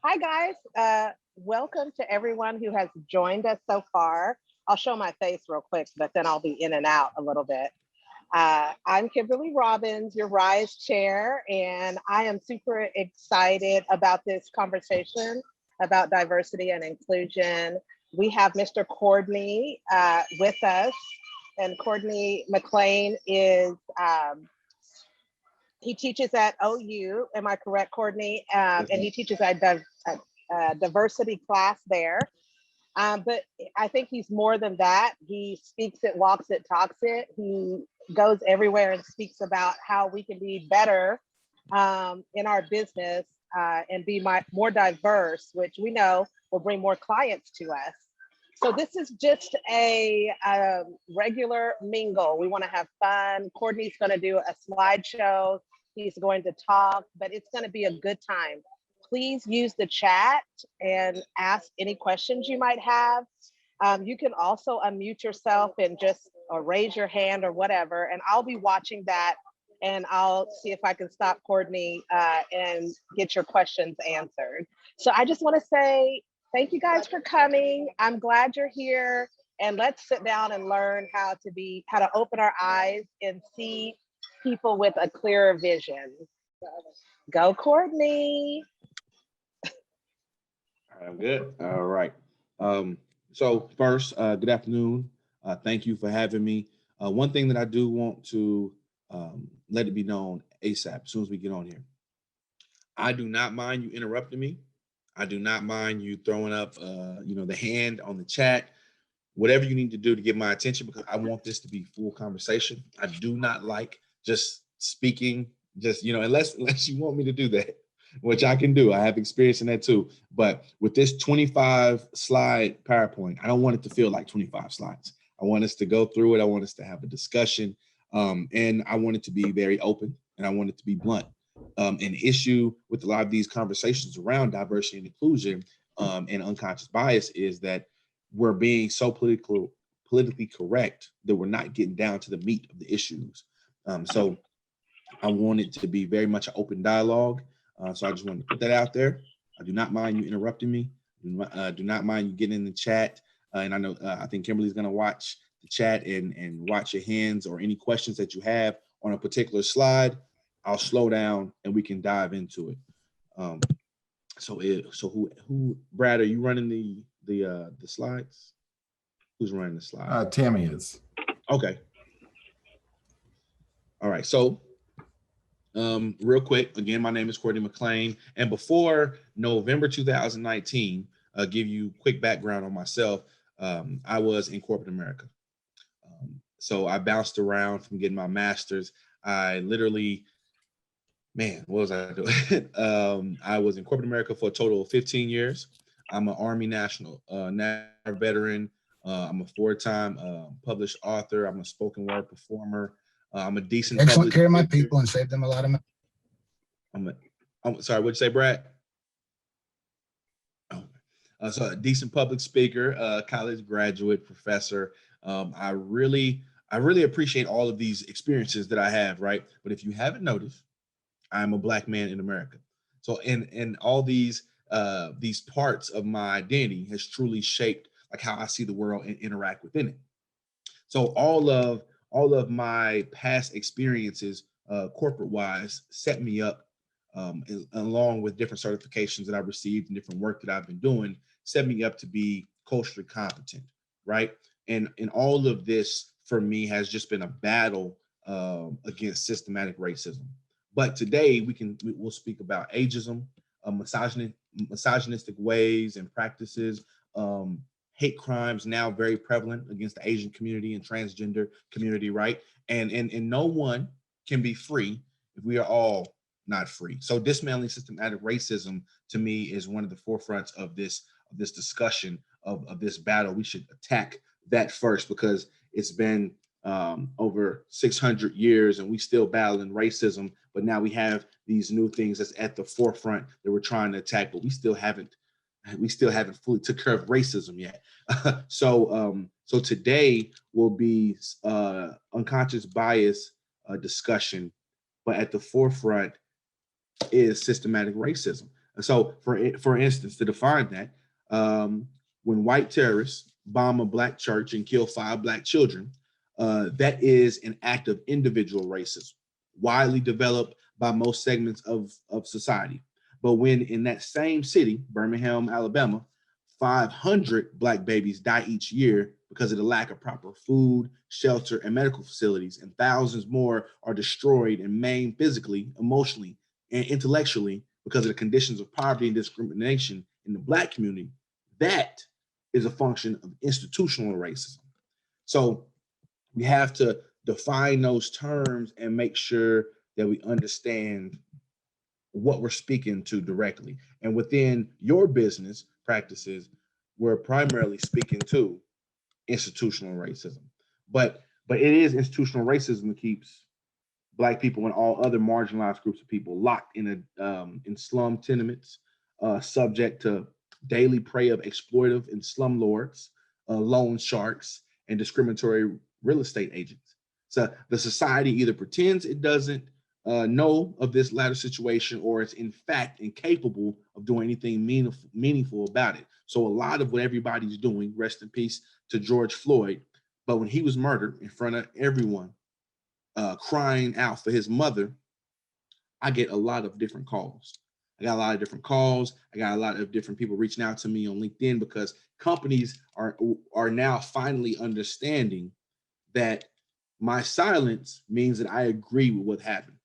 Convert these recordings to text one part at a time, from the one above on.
Hi, guys. Welcome to everyone who has joined us so far. I'll show my face real quick, but then I'll be in and out a little bit. I'm Kimberly Robbins, your RISE chair, and I am super excited about this conversation about diversity and inclusion. We have Mr. Courtney with us, and Courtney McLean is he teaches at OU. Am I correct, Courtney? Yes, And ma'am. he teaches a diversity class there. But I think he's more than that. He speaks it, walks it, talks it. He goes everywhere and speaks about how we can be better in our business and be more diverse, which we know will bring more clients to us. So this is just a regular mingle. We want to have fun. Courtney's going to do a slideshow. He's going to talk, but it's going to be a good time. Please use the chat and ask any questions you might have. You can also unmute yourself and just or raise your hand or whatever, and I'll be watching that and I'll see if I can stop Courtney and get your questions answered. So I just want to say thank you guys for coming. I'm glad you're here, and let's sit down and learn how to open our eyes and see people with a clearer vision. Go, Courtney. I'm good. All right. So first, good afternoon. Thank you for having me. One thing that I do want to let it be known ASAP, as soon as we get on here, I do not mind you interrupting me. I do not mind you throwing up, the hand on the chat, whatever you need to do to get my attention, because I want this to be full conversation. I do not like just speaking, just unless you want me to do that, which I can do. I have experience in that too. But with this 25 slide PowerPoint, I don't want it to feel like 25 slides. I want us to go through it. I want us to have a discussion, and I want it to be very open, and I want it to be blunt. An issue with a lot of these conversations around diversity and inclusion and unconscious bias is that we're being so politically correct that we're not getting down to the meat of the issues. So I want it to be very much an open dialogue. So I just want to put that out there. I do not mind you interrupting me. Do not mind you getting in the chat. And I know I think Kimberly's going to watch the chat and watch your hands or any questions that you have on a particular slide. I'll slow down and we can dive into it. So who Brad, are you running the slides? Who's running the slides? Tammy is. Okay. All right. So real quick, again, my name is Courtney McLean. And before November 2019, give you quick background on myself. I was in corporate America. So I bounced around from getting my master's. I literally, what was I doing? I was in corporate America for a total of 15 years. I'm an Army national veteran. I'm a four-time published author. I'm a spoken word performer. I'm a decent Excellent care of my speaker. people and save them a lot of money. I'm sorry, what'd you say, Brad? Oh, so a decent public speaker, college graduate, professor. I really appreciate all of these experiences that I have, right? But if you haven't noticed, I'm a Black man in America. So in all these parts of my identity has truly shaped like how I see the world and interact within it. So all of my past experiences, corporate wise, set me up, along with different certifications that I've received and different work that I've been doing, set me up to be culturally competent, right? And all of this for me has just been a battle against systematic racism. But today we'll speak about ageism, misogynistic ways and practices, hate crimes now very prevalent against the Asian community and transgender community, right? And no one can be free if we are all not free. So dismantling systematic racism to me is one of the forefronts of this discussion of this battle. We should attack that first because it's been over 600 years and we still battling racism, but now we have these new things that's at the forefront that we're trying to attack, but we still haven't fully took care of racism yet. So today will be unconscious bias discussion, but at the forefront is systematic racism. So, for instance, to define that, when white terrorists bomb a black church and kill 5 black children, that is an act of individual racism, widely developed by most segments of society. But when in that same city, Birmingham, Alabama, 500 black babies die each year because of the lack of proper food, shelter, and medical facilities, and thousands more are destroyed and maimed physically, emotionally, and intellectually because of the conditions of poverty and discrimination in the black community, that is a function of institutional racism. So we have to define those terms and make sure that we understand what we're speaking to directly. And within your business practices, we're primarily speaking to institutional racism. But it is institutional racism that keeps black people and all other marginalized groups of people locked in slum tenements, subject to daily prey of exploitive and slumlords, loan sharks, and discriminatory real estate agents. So the society either pretends it doesn't know of this latter situation, or it's in fact incapable of doing anything meaningful about it. So a lot of what everybody's doing, rest in peace to George Floyd, but when he was murdered in front of everyone, crying out for his mother, I get a lot of different calls. I got a lot of different calls. I got a lot of different people reaching out to me on LinkedIn because companies are now finally understanding that my silence means that I agree with what happened.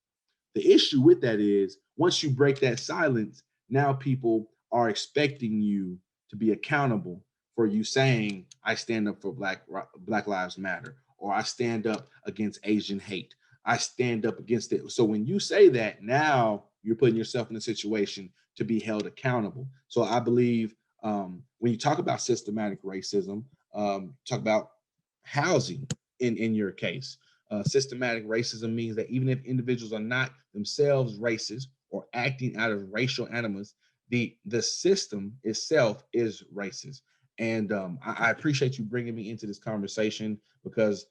The issue with that is once you break that silence, now people are expecting you to be accountable for you saying, I stand up for Black Lives Matter, or I stand up against Asian hate. I stand up against it. So when you say that, now you're putting yourself in a situation to be held accountable. So I believe when you talk about systematic racism, talk about housing in your case. Systematic racism means that even if individuals are not themselves racist or acting out of racial animus, the system itself is racist. And I appreciate you bringing me into this conversation because,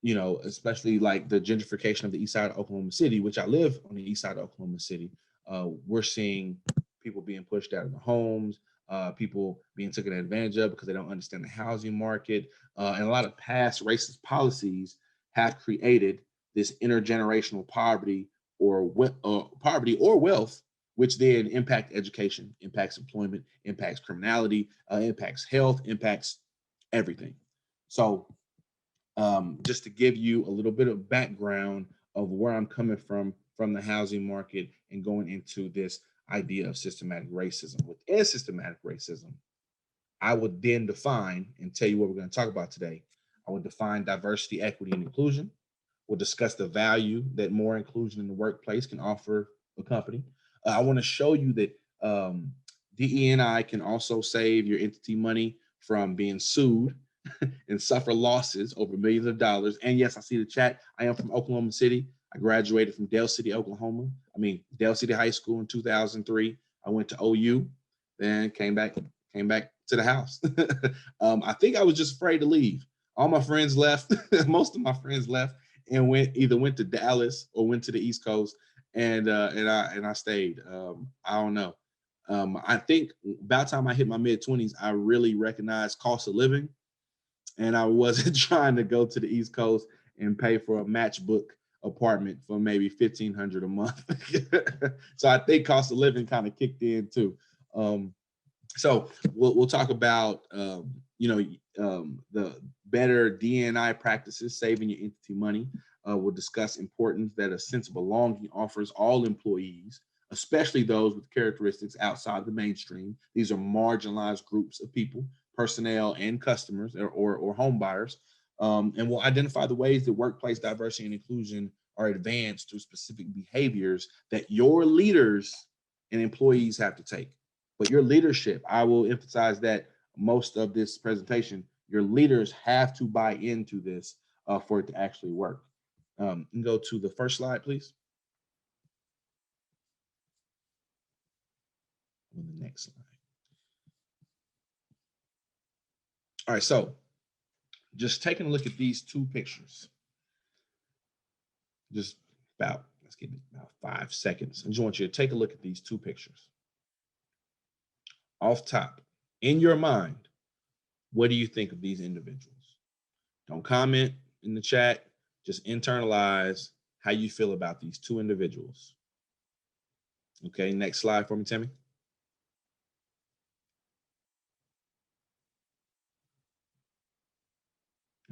you know, especially like the gentrification of the east side of Oklahoma City, which I live on the east side of Oklahoma City, we're seeing people being pushed out of the homes, people being taken advantage of because they don't understand the housing market, and a lot of past racist policies have created this intergenerational poverty or wealth, which then impact education, impacts employment, impacts criminality, impacts health, impacts everything. So just to give you a little bit of background of where I'm coming from the housing market and going into this idea of systematic racism. Within systematic racism, I would then define and tell you what we're going to talk about today. I would define diversity, equity, and inclusion. We'll discuss the value that more inclusion in the workplace can offer a company. I want to show you that DEI can also save your entity money from being sued and suffer losses over millions of dollars. And yes, I see the chat. I am from Oklahoma City. I graduated from Dale City, Oklahoma. Dale City High School in 2003. I went to OU, then came back to the house. I think I was just afraid to leave. All my friends left. Most of my friends left and went to Dallas or went to the East Coast, and I stayed. I don't know. I think by the time I hit my mid-20s, I really recognized cost of living, and I wasn't trying to go to the East Coast and pay for a matchbook apartment for maybe $1,500 a month. So I think cost of living kind of kicked in too. So we'll talk about the better D&I practices, saving your entity money. We'll discuss importance that a sense of belonging offers all employees, especially those with characteristics outside the mainstream. These are marginalized groups of people, personnel and customers or home buyers. And we'll identify the ways that workplace diversity and inclusion are advanced through specific behaviors that your leaders and employees have to take. But your leadership, I will emphasize that most of this presentation, your leaders have to buy into this for it to actually work. You can go to the first slide, please. On the next slide. All right, so just taking a look at these two pictures. Let's give it about 5 seconds. I just want you to take a look at these two pictures. off top, in your mind, what do you think of these individuals? Don't comment in the chat, just internalize how you feel about these two individuals. Okay, next slide for me, Timmy.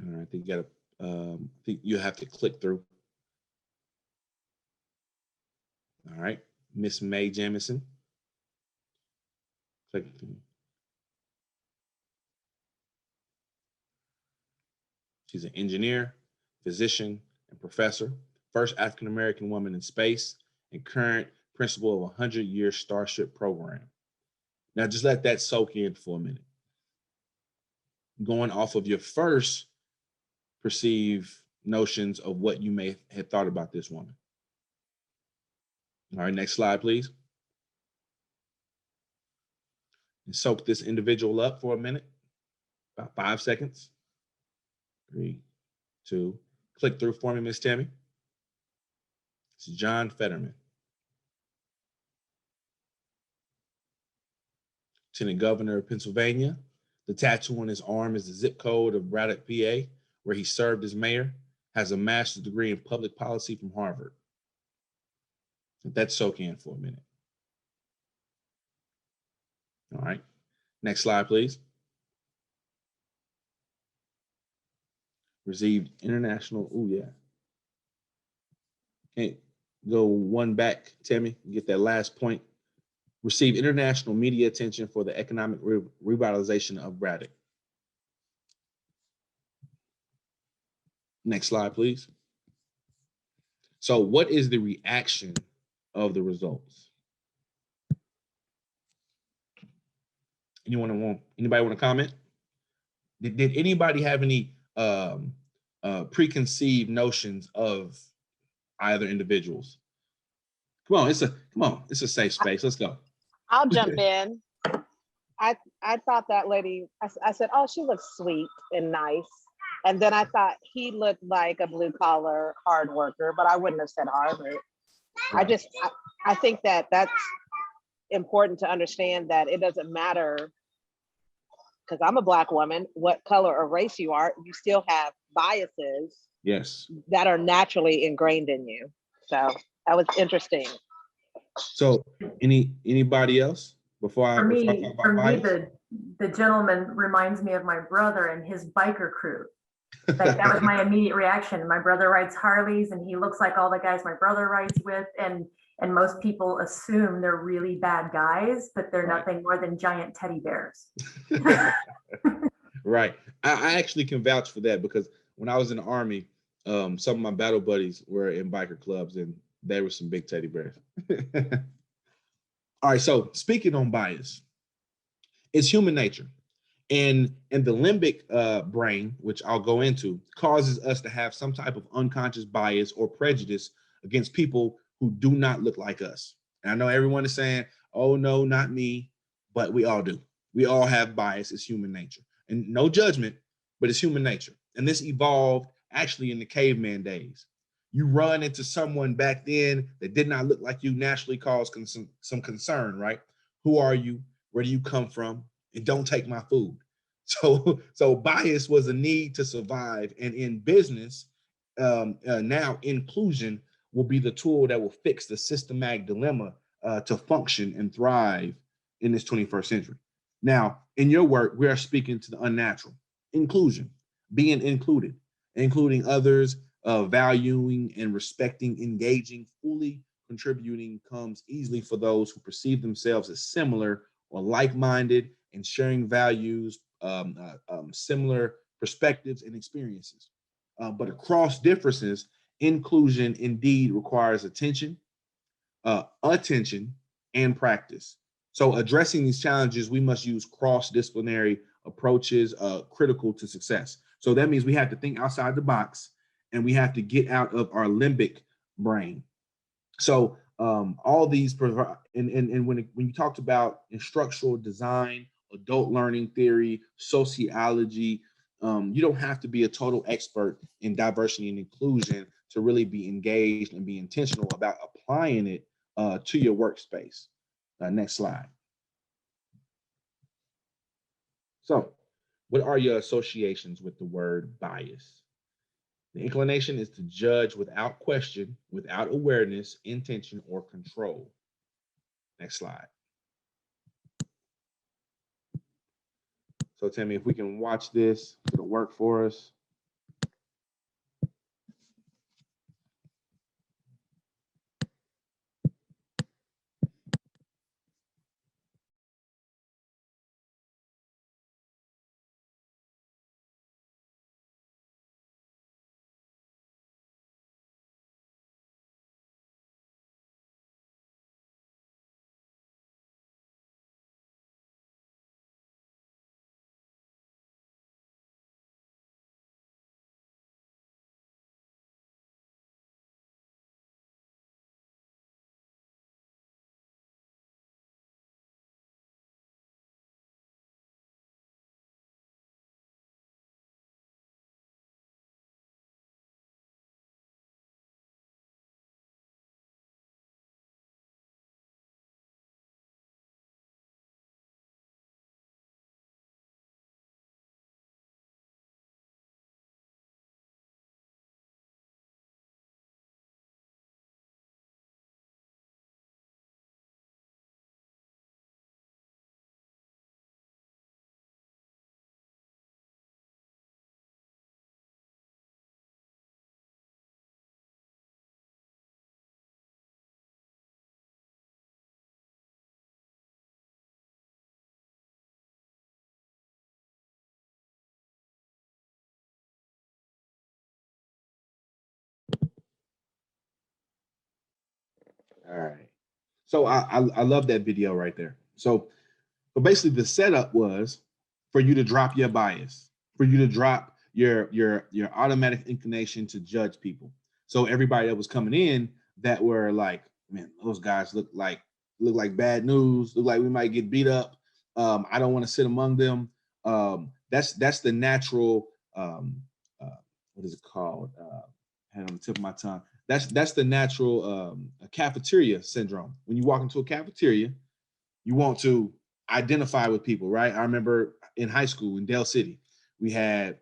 All right, I think you have to click through. All right, Miss May Jamison. Click through. She's an engineer, physician, and professor, first African-American woman in space, and current principal of a 100-year Starship program. Now, just let that soak in for a minute. Going off of your first perceived notions of what you may have thought about this woman. All right, next slide, please. And soak this individual up for a minute, about 5 seconds. 3, 2, click through for me, Miss Tammy. It's John Fetterman. Lieutenant Governor of Pennsylvania. The tattoo on his arm is the zip code of Braddock, PA, where he served as mayor. Has a master's degree in public policy from Harvard. Let that soak in for a minute. All right. Next slide, please. Received international, oh yeah. Can't go one back, Tammy, get that last point. Received international media attention for the economic revitalization of Braddock. Next slide, please. So what is the reaction of the results? Anybody want to comment? Did anybody have any preconceived notions of either individuals? Come on, it's a safe space. Let's go. I'll jump in. I thought that lady, I said, oh, she looks sweet and nice. And then I thought he looked like a blue collar hard worker, but I wouldn't have said Harvard. Right. I think that that's important to understand, that it doesn't matter, because I'm a Black woman, what color or race you are, you still have biases, yes, that are naturally ingrained in you. So that was interesting. So anybody else before I talk about bias? The gentleman reminds me of my brother and his biker crew. Like, that was my immediate reaction. My brother rides Harleys and he looks like all the guys my brother rides with, and most people assume they're really bad guys, but they're nothing more than giant teddy bears. Right. I actually can vouch for that, because when I was in the Army, some of my battle buddies were in biker clubs and there were some big teddy bears. All right, so speaking on bias, it's human nature. And the limbic brain, which I'll go into, causes us to have some type of unconscious bias or prejudice against people who do not look like us. And I know everyone is saying, oh, no, not me, but we all do. We all have bias. It's human nature. And no judgment, but it's human nature. And this evolved actually in the caveman days. You run into someone back then that did not look like you, naturally caused some concern, right? Who are you? Where do you come from? And don't take my food. So bias was a need to survive. And in business, now inclusion will be the tool that will fix the systematic dilemma to function and thrive in this 21st century. Now, in your work, we are speaking to the unnatural. Inclusion, being included, including others, valuing and respecting, engaging, fully contributing comes easily for those who perceive themselves as similar or like-minded, and sharing values, similar perspectives and experiences. But across differences, inclusion indeed requires attention, and practice. So addressing these challenges, we must use cross-disciplinary approaches critical to success. So that means we have to think outside the box, and we have to get out of our limbic brain. So all these provide, and when you talked about instructional design, adult learning theory, sociology, you don't have to be a total expert in diversity and inclusion to really be engaged and be intentional about applying it to your workspace. Next slide. So, what are your associations with the word bias? The inclination is to judge without question, without awareness, intention, or control. Next slide. So, Tammy, if we can watch this, it'll work for us. All right. So I love that video right there. So basically the setup was for you to drop your bias, for you to drop your automatic inclination to judge people. So everybody that was coming in that were like, man, those guys look like bad news, look like we might get beat up. I don't want to sit among them. That's the natural what is it called? Had on the tip of my tongue. That's the natural cafeteria syndrome. When you walk into a cafeteria, you want to identify with people, right? I remember in high school in Dale City, we had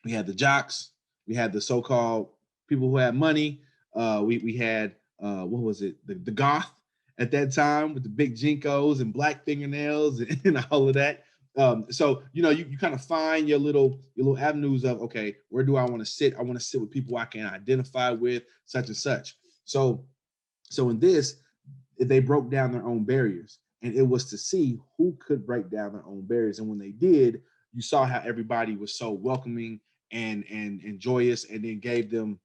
the jocks, we had the so-called people who had money. We had what was it? The goth at that time with the big jinkos and black fingernails and all of that. So you kind of find your little avenues of, okay, where do I want to sit? I want to sit with people I can identify with, such and such. So in this, they broke down their own barriers, and it was to see who could break down their own barriers. And when they did, you saw how everybody was so welcoming and joyous, and then gave them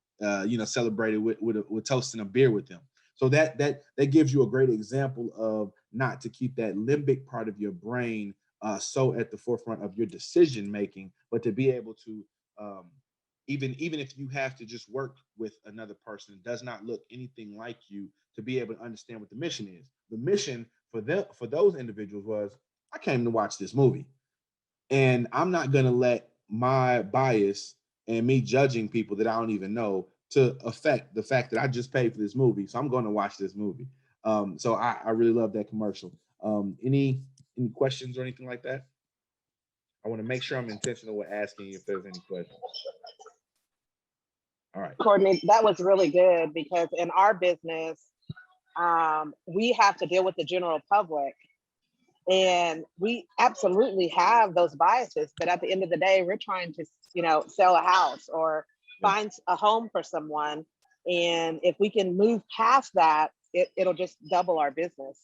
celebrated with toasting a beer with them. So that gives you a great example of not to keep that limbic part of your brain so at the forefront of your decision making, but to be able to even if you have to just work with another person that does not look anything like you, to be able to understand what the mission is. The mission for those individuals was, I came to watch this movie, and I'm not going to let my bias and me judging people that I don't even know to affect the fact that I just paid for this movie. So I'm going to watch this movie. So I really love that commercial. Any questions or anything like that? I want to make sure I'm intentional with asking if there's any questions. All right. Courtney, that was really good, because in our business, we have to deal with the general public, and we absolutely have those biases. But at the end of the day, we're trying to, sell a house or find a home for someone. And if we can move past that, it'll just double our business.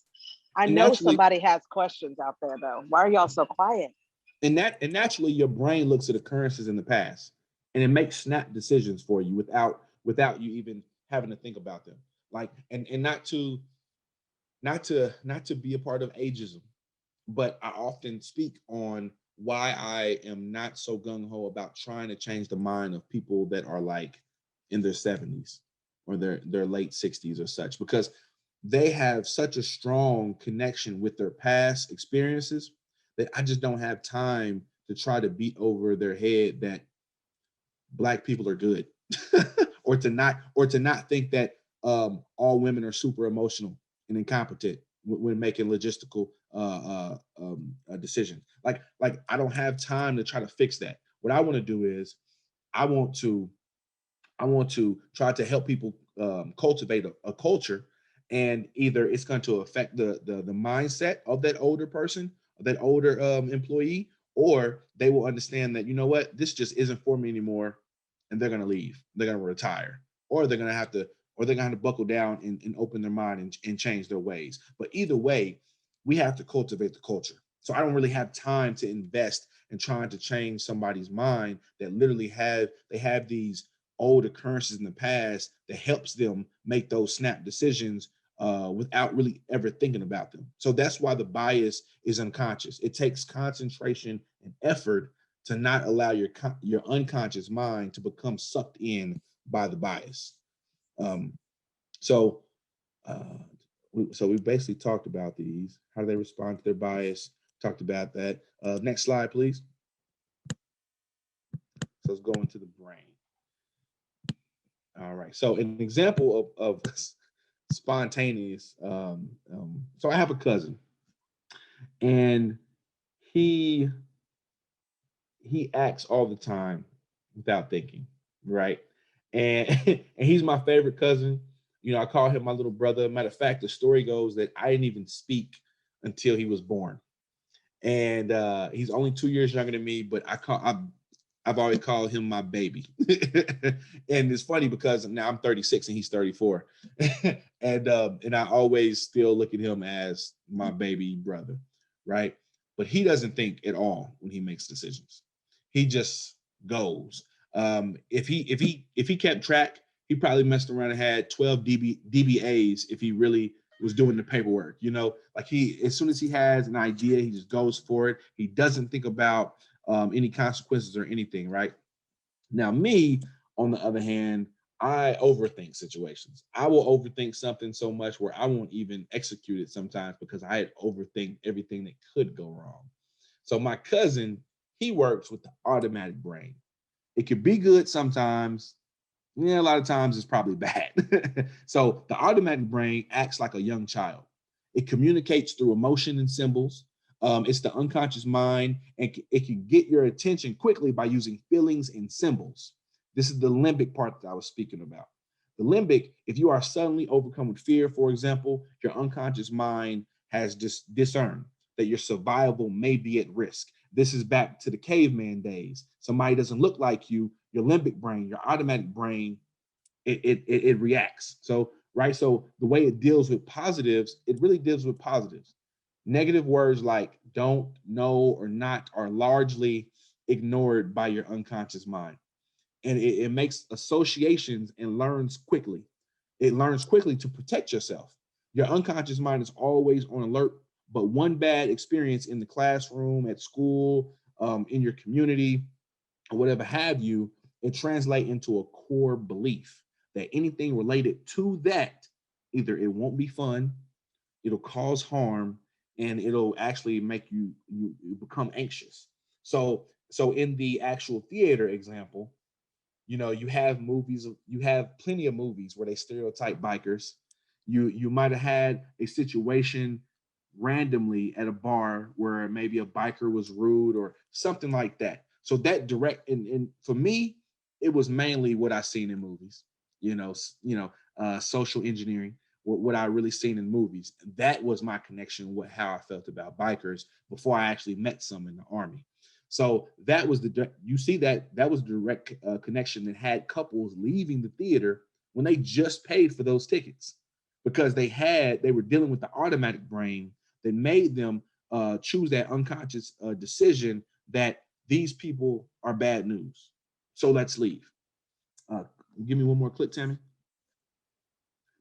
I know somebody has questions out there though. Why are y'all so quiet? And naturally your brain looks at occurrences in the past, and it makes snap decisions for you without you even having to think about them. Like, and not to be a part of ageism, but I often speak on why I am not so gung-ho about trying to change the mind of people that are like in their 70s or their late 60s or such, because they have such a strong connection with their past experiences that I just don't have time to try to beat over their head that Black people are good or to not think that all women are super emotional and incompetent, when making logistical decisions. Like I don't have time to try to fix that. What I want to do is I want to try to help people cultivate a culture, and either it's going to affect the mindset of that older person, that older employee, or they will understand that, you know what, this just isn't for me anymore, and they're going to leave, they're going to retire, or they're going to have to, buckle down and open their mind and change their ways. But either way, we have to cultivate the culture. So I don't really have time to invest in trying to change somebody's mind that literally have these old occurrences in the past that helps them make those snap decisions without really ever thinking about them. So that's why the bias is unconscious. It takes concentration and effort to not allow your unconscious mind to become sucked in by the bias. Um, so we basically talked about these. How do they respond to their bias? Talked about that. Next slide, please. So let's go into the brain. All right. So an example of spontaneous. So I have a cousin, and he acts all the time without thinking, right? And and he's my favorite cousin. You know, I call him my little brother. Matter of fact, the story goes that I didn't even speak until he was born, and he's only 2 years younger than me. But I've always called him my baby. And it's funny because now I'm 36 and he's 34. And I always still look at him as my baby brother, right? But he doesn't think at all when he makes decisions. He just goes. If he kept track, he probably messed around and had 12 DBAs if he really was doing the paperwork. You know, like as soon as he has an idea, he just goes for it. He doesn't think about any consequences or anything, right? Now, me, on the other hand, I overthink situations. I will overthink something so much where I won't even execute it sometimes because I had overthink everything that could go wrong. So my cousin, he works with the automatic brain. It could be good sometimes. Yeah, a lot of times it's probably bad. So the automatic brain acts like a young child. It communicates through emotion and symbols. It's the unconscious mind, and it can get your attention quickly by using feelings and symbols. This is the limbic part that I was speaking about. The limbic, if you are suddenly overcome with fear, for example, your unconscious mind has just discerned that your survival may be at risk. This is back to the caveman days. Somebody doesn't look like you, your limbic brain, your automatic brain, it reacts. So, right. So the way it deals with positives, it really deals with positives. Negative words like don't, know, or not are largely ignored by your unconscious mind. And it makes associations and learns quickly. It learns quickly to protect yourself. Your unconscious mind is always on alert, but one bad experience in the classroom, at school, in your community, or whatever have you, it translates into a core belief that anything related to that, either it won't be fun, it'll cause harm, and it'll actually make you become anxious. So in the actual theater example, you know, you have plenty of movies where they stereotype bikers. You might have had a situation randomly at a bar where maybe a biker was rude or something like that. So that direct, and for me, it was mainly what I seen in movies. Social engineering, what I really seen in movies. That was my connection with how I felt about bikers before I actually met some in the Army. So that was that was the direct connection that had couples leaving the theater when they just paid for those tickets, because they were dealing with the automatic brain that made them choose that unconscious decision that these people are bad news. So let's leave. Give me one more clip, Tammy.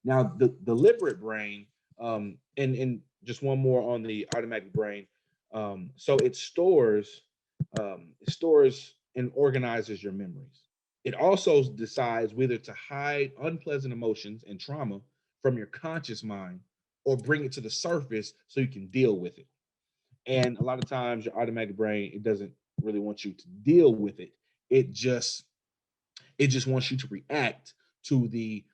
Now, the deliberate brain, and just one more on the automatic brain. So it stores and organizes your memories. It also decides whether to hide unpleasant emotions and trauma from your conscious mind or bring it to the surface so you can deal with it. And a lot of times your automatic brain, it doesn't really want you to deal with it. It just wants you to react to the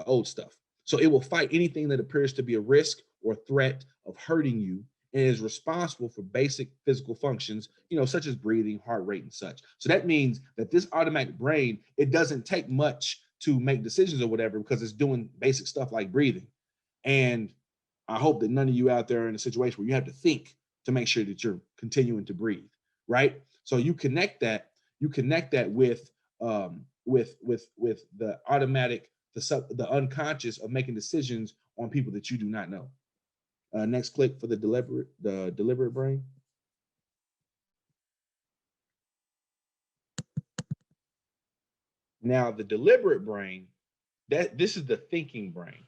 old stuff. So it will fight anything that appears to be a risk or threat of hurting you and is responsible for basic physical functions, such as breathing, heart rate, and such. So that means that this automatic brain, it doesn't take much to make decisions or whatever, because it's doing basic stuff like breathing. And I hope that none of you out there are in a situation where you have to think to make sure that you're continuing to breathe, right? So you connect that with the automatic, the unconscious of making decisions on people that you do not know. Next click for the deliberate brain. Now the deliberate brain, this is the thinking brain.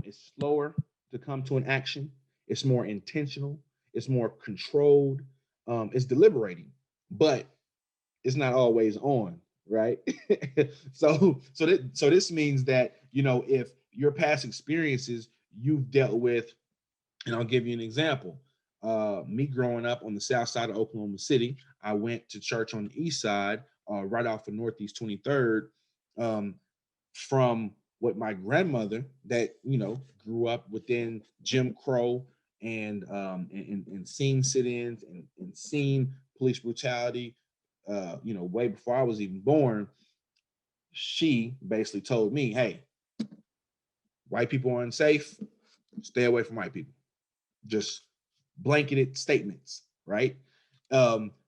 It's slower to come to an action. It's more intentional. It's more controlled. It's deliberating, but it's not always on, right? so this means that, if your past experiences you've dealt with, and I'll give you an example. Me growing up on the south side of Oklahoma City, I went to church on the east side, right off of Northeast 23rd. From what my grandmother, that grew up within Jim Crow and seen sit-ins and seen police brutality, way before I was even born. She basically told me, hey, white people are unsafe, stay away from white people. Just blanketed statements, right?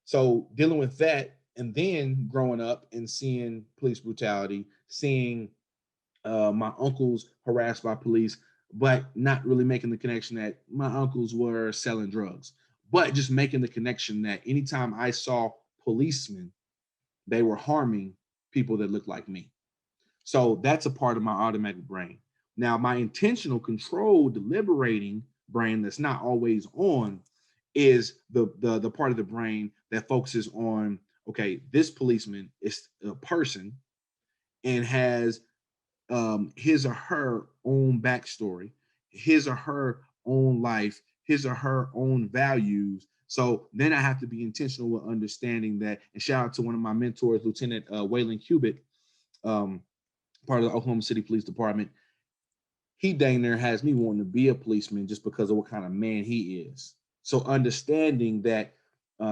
So dealing with that, and then growing up and seeing police brutality, seeing my uncles harassed by police, but not really making the connection that my uncles were selling drugs, but just making the connection that anytime I saw policemen, they were harming people that looked like me. So that's a part of my automatic brain. Now, my intentional, controlled, deliberating brain that's not always on is the part of the brain that focuses on, okay, this policeman is a person and has his or her own backstory, his or her own life, his or her own values. So then I have to be intentional with understanding that, and shout out to one of my mentors, Lieutenant Waylon Cubitt, part of the Oklahoma City Police Department. He dang near has me wanting to be a policeman just because of what kind of man he is. So understanding that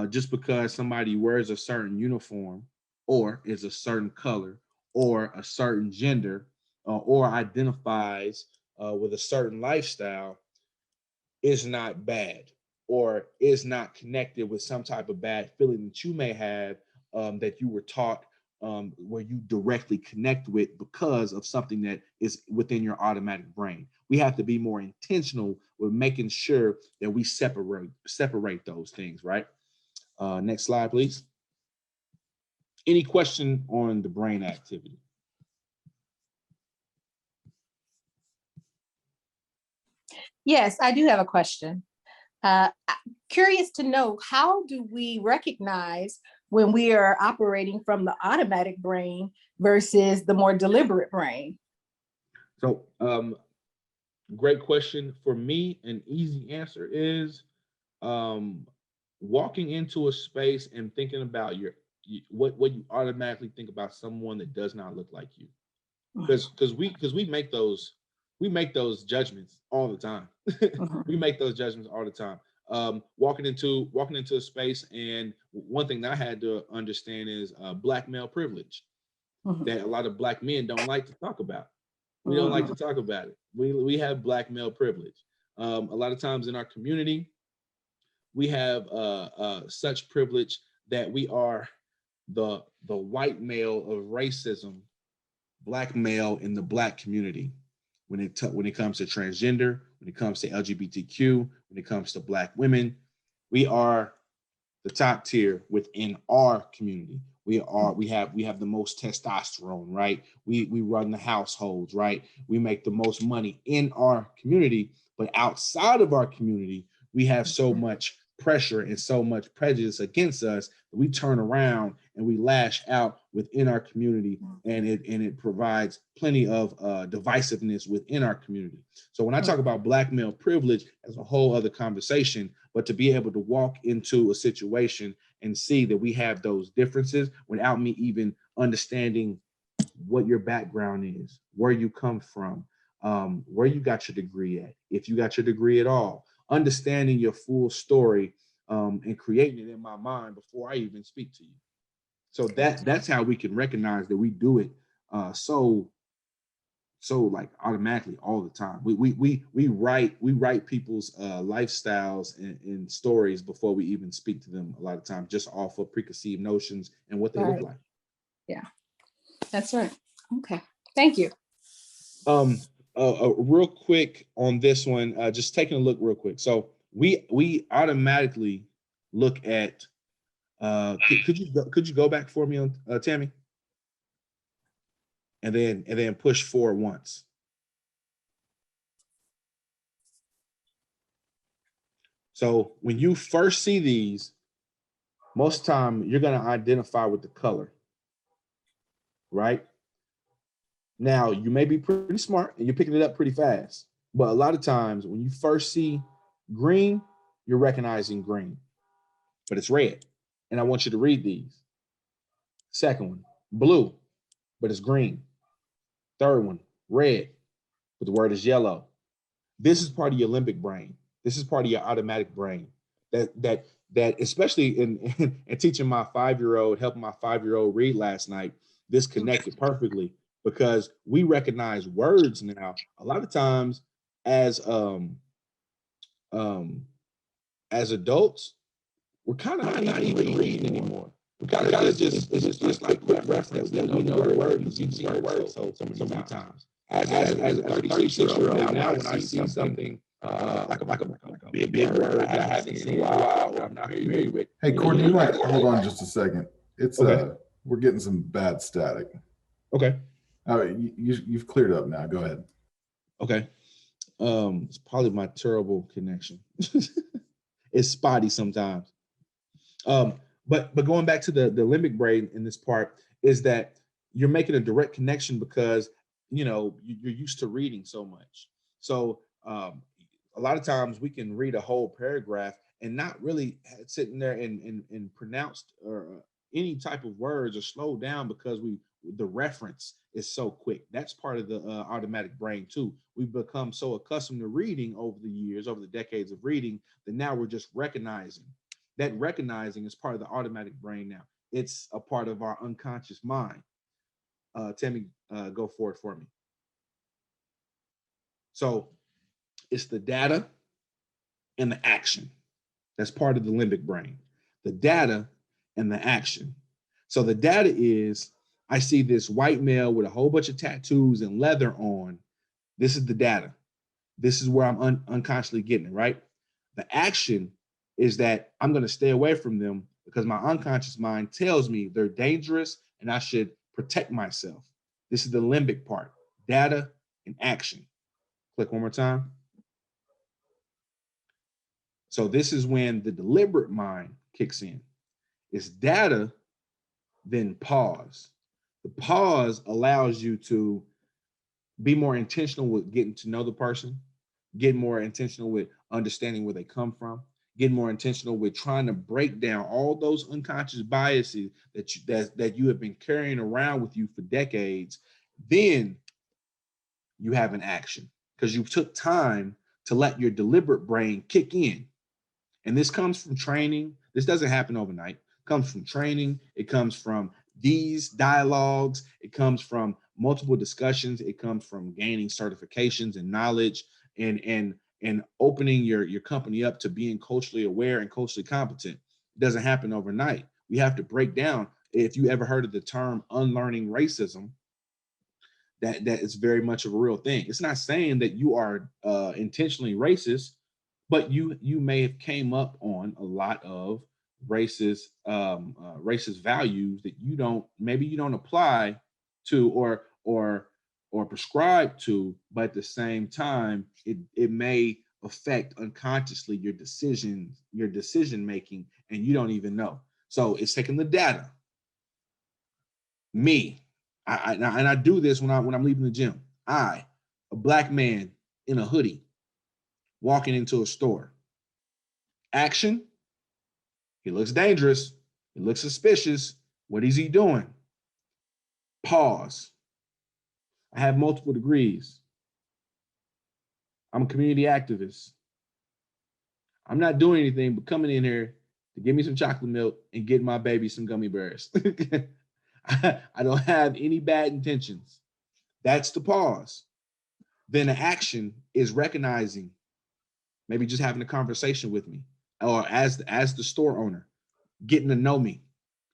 just because somebody wears a certain uniform or is a certain color or a certain gender or identifies with a certain lifestyle is not bad, or is not connected with some type of bad feeling that you may have, that you were taught, where you directly connect with because of something that is within your automatic brain. We have to be more intentional with making sure that we separate those things, right? Next slide, please. Any question on the brain activity? Yes, I do have a question. Curious to know, how do we recognize when we are operating from the automatic brain versus the more deliberate brain? So, great question. For me, an easy answer is walking into a space and thinking about what you automatically think about someone that does not look like you, because we make those judgments all the time. We make those judgments all the time. Walking into a space, and one thing that I had to understand is black male privilege, that a lot of black men don't like to talk about. We don't like to talk about it. We have black male privilege. A lot of times in our community, we have such privilege that we are the white male of racism, black male in the black community. When it comes to transgender, when it comes to LGBTQ, when it comes to black women, we are the top tier within our community. We have the most testosterone, right? We run the households, right? We make the most money in our community, but outside of our community, we have so much pressure and so much prejudice against us that we turn around and we lash out within our community, and it provides plenty of divisiveness within our community. So when I talk about black male privilege, as a whole other conversation, but to be able to walk into a situation and see that we have those differences without me even understanding what your background is, where you come from, where you got your degree at, if you got your degree at all, understanding your full story, and creating it in my mind before I even speak to you. So that's how we can recognize that we do it so like automatically all the time. We write people's lifestyles and stories before we even speak to them a lot of times, just off of preconceived notions and what they look Right. like. Yeah, that's right. Okay, thank you. Real quick on this one, just taking a look real quick. So we automatically look at. Could you go back for me on Tammy, and then push forward once. So when you first see these, most time you're going to identify with the color, right? Now, you may be pretty smart and you're picking it up pretty fast, but a lot of times when you first see green, you're recognizing green, but it's red. And I want you to read these. Second one, blue, but it's green. Third one, red, but the word is yellow. This is part of your limbic brain. This is part of your automatic brain. That especially in teaching my 5-year-old, helping my 5-year-old read last night, this connected perfectly because we recognize words now. A lot of times as adults, we're kind of not even reading anymore. We kind of just it's just like reference that we know the word because you've seen the word so many times. As a 36-year-old now, when I see something like a big word that I haven't seen in a while, or I'm not familiar with. Hey, Courtney, you might hold on just a second. It's Okay. We're getting some bad static. Okay. You've cleared up now. Go ahead. Okay. It's probably my terrible connection. It's spotty sometimes. But going back to the limbic brain in this part is that you're making a direct connection because you're used to reading so much. So a lot of times we can read a whole paragraph and not really sitting there and pronounced or any type of words or slow down because the reference is so quick. That's part of the automatic brain too. We've become so accustomed to reading over the years, over the decades of reading, that now we're just recognizing. That recognizing is part of the automatic brain now. It's a part of our unconscious mind. Tammy, go forward for me. So it's the data and the action. That's part of the limbic brain. The data and the action. So the data is, I see this white male with a whole bunch of tattoos and leather on. This is the data. This is where I'm unconsciously getting it, right? The action is that I'm going to stay away from them because my unconscious mind tells me they're dangerous and I should protect myself. This is the limbic part, data and action. Click one more time. So this is when the deliberate mind kicks in. It's data, then pause. The pause allows you to be more intentional with getting to know the person, get more intentional with understanding where they come from, get more intentional with trying to break down all those unconscious biases that you have been carrying around with you for decades. Then you have an action because you took time to let your deliberate brain kick in. And this comes from training. This doesn't happen overnight. It comes from training. It comes from these dialogues. It comes from multiple discussions. It comes from gaining certifications and knowledge and opening your company up to being culturally aware and culturally competent. It doesn't happen overnight. We have to break down. If you ever heard of the term unlearning racism, that is very much of a real thing. It's not saying that you are intentionally racist, but you may have came up on a lot of racist values that you don't apply to or prescribe to, but at the same time, it may affect unconsciously your decision making, and you don't even know. So it's taking the data. Me, I do this when I'm leaving the gym. A black man in a hoodie, walking into a store. Action. He looks dangerous. He looks suspicious. What is he doing? Pause. I have multiple degrees. I'm a community activist. I'm not doing anything but coming in here to give me some chocolate milk and get my baby some gummy bears. I don't have any bad intentions. That's the pause. Then the action is recognizing, maybe just having a conversation with me, or as the store owner, getting to know me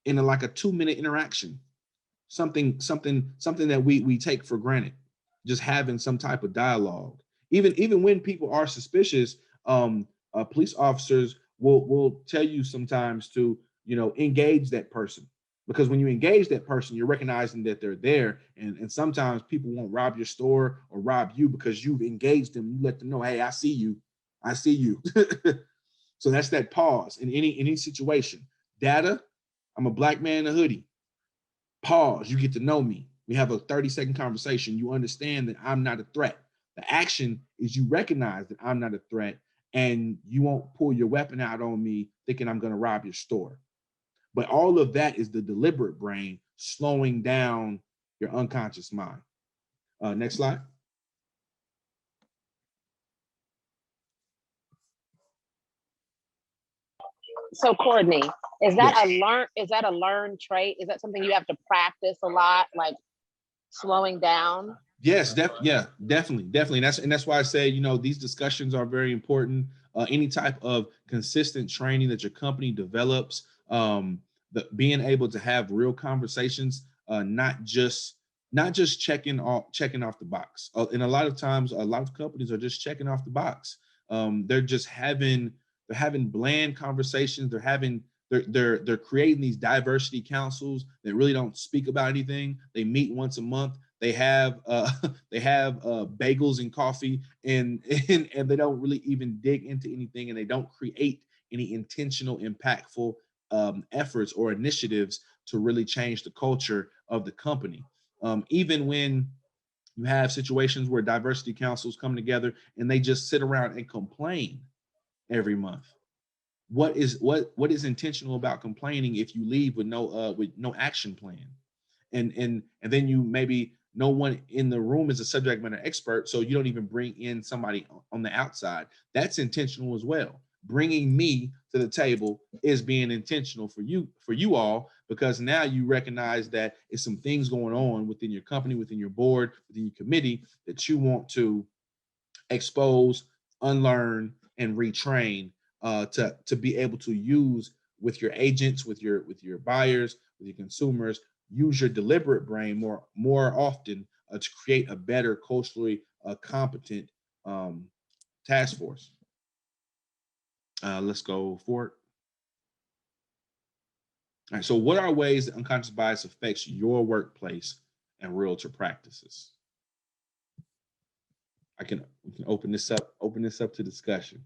in like a 2-minute interaction. Something that we take for granted. Just having some type of dialogue. Even when people are suspicious, police officers will tell you sometimes to, engage that person, because when you engage that person, you're recognizing that they're there, and sometimes people won't rob your store or rob you because you've engaged them. You let them know, hey, I see you. So that's that pause in any situation. Data, I'm a black man in a hoodie. Pause, you get to know me. We have a 30-second conversation. You understand that I'm not a threat. The action is you recognize that I'm not a threat, and you won't pull your weapon out on me thinking I'm going to rob your store. But all of that is the deliberate brain slowing down your unconscious mind. Next slide. So Courtney, is that Yes. a learned trait? Is that something you have to practice a lot, like slowing down? Yes, definitely. That's why I say, these discussions are very important. Any type of consistent training that your company develops, being able to have real conversations, not just checking off the box. And a lot of times, a lot of companies are just checking off the box. They're having bland conversations. They're creating these diversity councils that really don't speak about anything. They meet once a month. They have bagels and coffee, and they don't really even dig into anything, and they don't create any intentional, impactful efforts or initiatives to really change the culture of the company. Even when you have situations where diversity councils come together and they just sit around and complain every month. What is intentional about complaining if you leave with no action plan? And then you maybe, no one in the room is a subject matter expert, so you don't even bring in somebody on the outside. That's intentional as well. Bringing me to the table is being intentional for you all, because now you recognize that it's some things going on within your company, within your board, within your committee, that you want to expose, unlearn, and retrain, to be able to use with your agents, with your buyers, with your consumers. Use your deliberate brain more often, to create a better, culturally competent task force. Let's go forward. All right. So, what are ways that unconscious bias affects your workplace and realtor practices? We can open this up to discussion.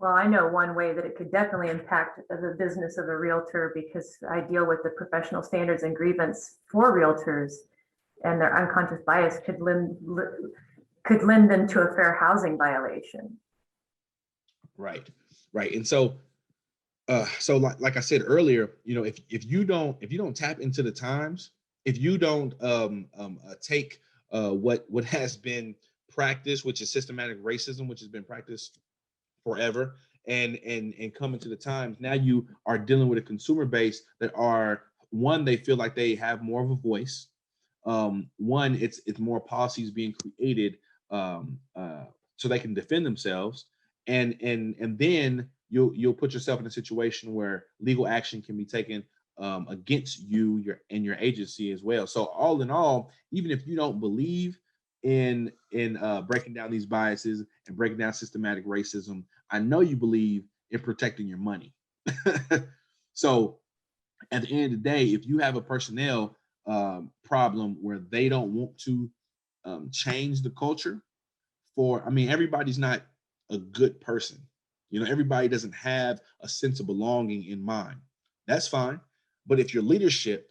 Well, I know one way that it could definitely impact the business of a realtor, because I deal with the professional standards and grievance for realtors, and their unconscious bias could lend them to a fair housing violation. Right. And so like I said earlier, if you don't tap into the times, if you don't take what has been practiced, which is systematic racism, which has been practiced forever, and come into the times, now you are dealing with a consumer base that are, one, they feel like they have more of a voice. One, it's more policies being created, so they can defend themselves, and then you'll put yourself in a situation where legal action can be taken against you, your agency as well. So all in all, even if you don't believe in breaking down these biases and breaking down systematic racism, I know you believe in protecting your money. So at the end of the day, if you have a personnel problem where they don't want to change the culture, everybody's not a good person. Everybody doesn't have a sense of belonging in mind. That's fine. But if your leadership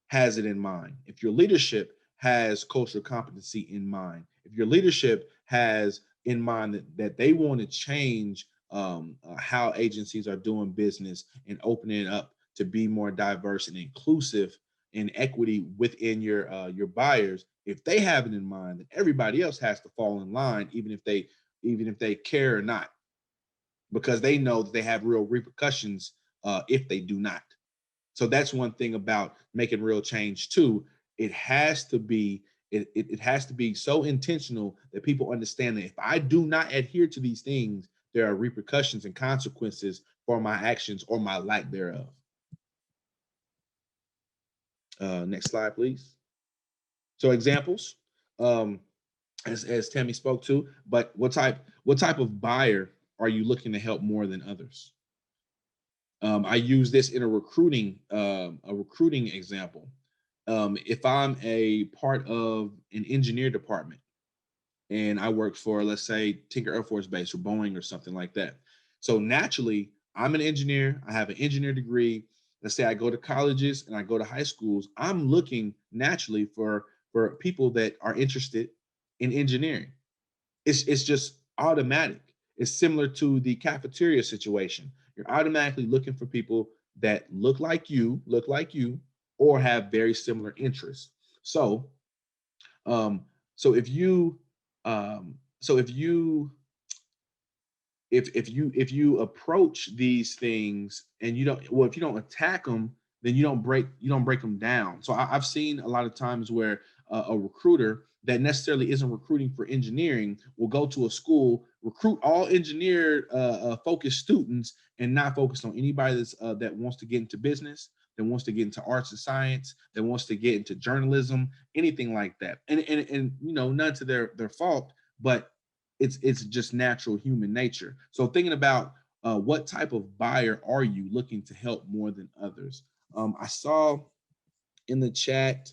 has it in mind, if your leadership has cultural competency in mind, if your leadership has in mind that they want to change how agencies are doing business and opening it up to be more diverse and inclusive and equity within your buyers, if they have it in mind, then everybody else has to fall in line, even if they care or not, because they know that they have real repercussions if they do not. So that's one thing about making real change too. It has to be it has to be so intentional that people understand that if I do not adhere to these things, there are repercussions and consequences for my actions or my lack thereof. Next slide, please. So examples, as Tammy spoke to, but what type of buyer are you looking to help more than others? I use this in a recruiting example. If I'm a part of an engineer department and I work for, let's say, Tinker Air Force Base or Boeing or something like that. So naturally, I'm an engineer. I have an engineer degree. Let's say I go to colleges and I go to high schools. I'm looking naturally for people that are interested in engineering. It's just automatic. It's similar to the cafeteria situation. You're automatically looking for people that look like you, or have very similar interests. So, um, so if you, so if you approach these things and you don't, well, if you don't attack them, then you don't break them down. So I've seen a lot of times where a recruiter that necessarily isn't recruiting for engineering will go to a school, recruit all engineer focused students, and not focus on anybody that's that wants to get into business, that wants to get into arts and science, that wants to get into journalism, anything like that. And you know, none to their fault, but it's just natural human nature. So thinking about what type of buyer are you looking to help more than others? I saw in the chat,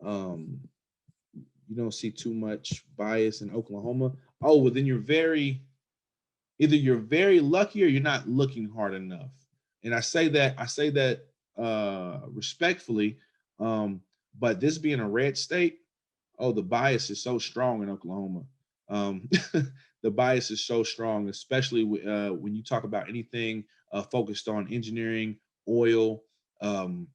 you don't see too much bias in Oklahoma. Oh, well, then either you're very lucky or you're not looking hard enough. And I say that respectfully, but this being a red state, oh, the bias is so strong in Oklahoma. Um, the bias is so strong, especially when you talk about anything focused on engineering, oil, um,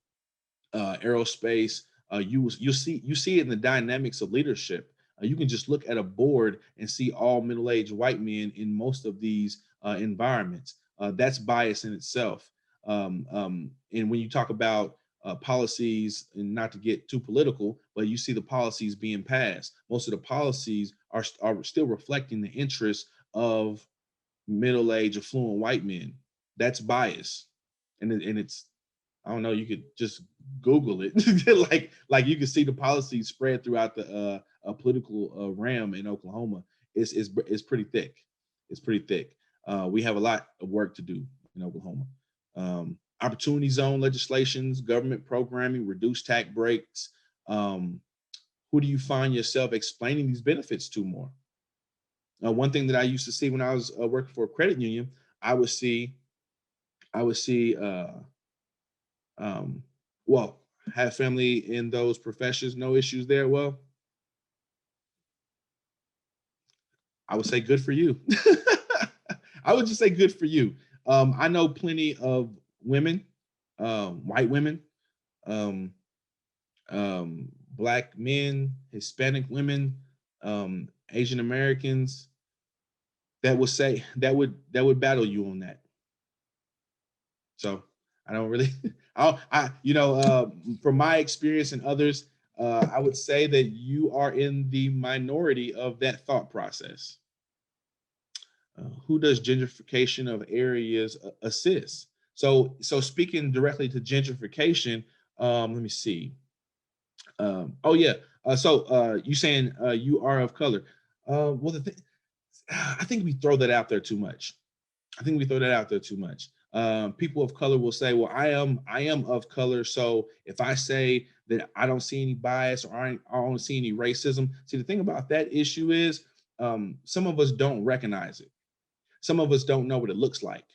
aerospace. You see it in the dynamics of leadership. You can just look at a board and see all middle-aged white men in most of these environments. That's bias in itself. And when you talk about policies, and not to get too political, but you see the policies being passed. Most of the policies are still reflecting the interests of middle-aged, affluent white men. That's bias, and it's, I don't know. You could just Google it, like you can see the policies spread throughout the political realm in Oklahoma. It's pretty thick. It's pretty thick. We have a lot of work to do in Oklahoma. Opportunity zone legislations, government programming, reduced tax breaks. Who do you find yourself explaining these benefits to more? One thing that I used to see when I was working for a credit union, I would see, um, well, have family in those professions, no issues there. Well, I would say good for you. I would just say good for you. I know plenty of women, white women, um, Black men, Hispanic women, Asian Americans that would say that would battle you on that. So I don't really, from my experience and others, I would say that you are in the minority of that thought process. Who does gentrification of areas assist? So speaking directly to gentrification, let me see. Oh yeah. You saying you are of color? Well, I think we throw that out there too much. People of color will say, well, I am of color. So if I say that I don't see any bias or I don't see any racism, see, the thing about that issue is some of us don't recognize it. Some of us don't know what it looks like.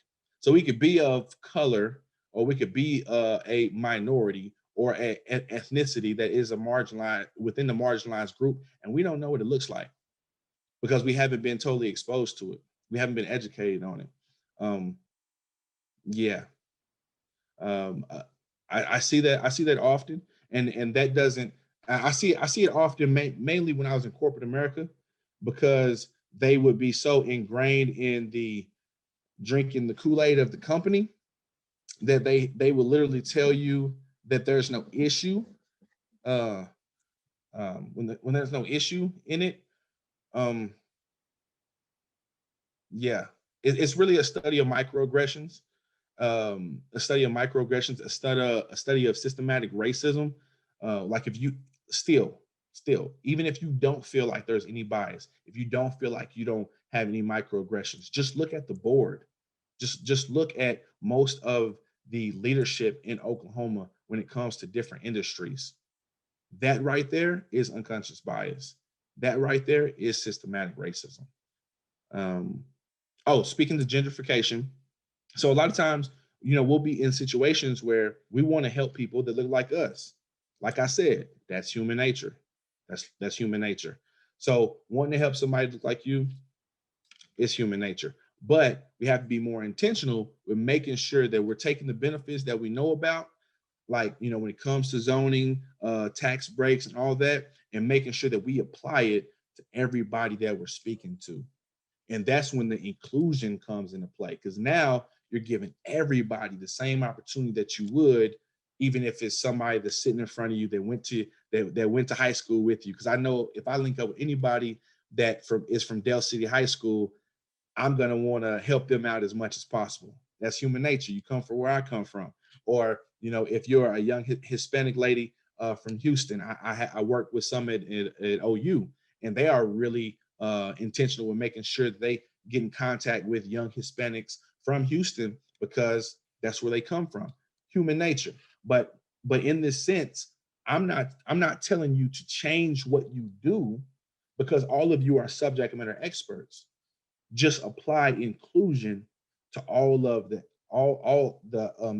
So we could be of color, or we could be a minority or an ethnicity that is a marginalized within the marginalized group, and we don't know what it looks like because we haven't been totally exposed to it. We haven't been educated on it. Yeah, um, uh, I see that often, and that doesn't. I see it often, mainly when I was in corporate America, because they would be so ingrained in the drinking the Kool-Aid of the company that they will literally tell you that there's no issue uh, when there's no issue in it. Um, yeah, it's really a study of microaggressions, a study of systematic racism. Like if you still, even if you don't feel like there's any bias, if you don't feel like you don't have any microaggressions, just look at the board. Just look at most of the leadership in Oklahoma when it comes to different industries. That right there is unconscious bias. That right there is systematic racism. Um, oh, speaking to gentrification, so a lot of times, we'll be in situations where we want to help people that look like us. Like I said, that's human nature. That's human nature. So wanting to help somebody look like you is human nature. But we have to be more intentional with making sure that we're taking the benefits that we know about, like, when it comes to zoning, tax breaks and all that, and making sure that we apply it to everybody that we're speaking to. And that's when the inclusion comes into play, because now you're giving everybody the same opportunity that you would, even if it's somebody that's sitting in front of you that went to high school with you. Because I know if I link up with anybody that is from Dell City High School, I'm going to want to help them out as much as possible. That's human nature. You come from where I come from. Or, if you're a young Hispanic lady from Houston, I work with some at OU, and they are really intentional with making sure that they get in contact with young Hispanics from Houston, because that's where they come from. Human nature. But in this sense, I'm not telling you to change what you do, because all of you are subject matter experts. Just apply inclusion to all the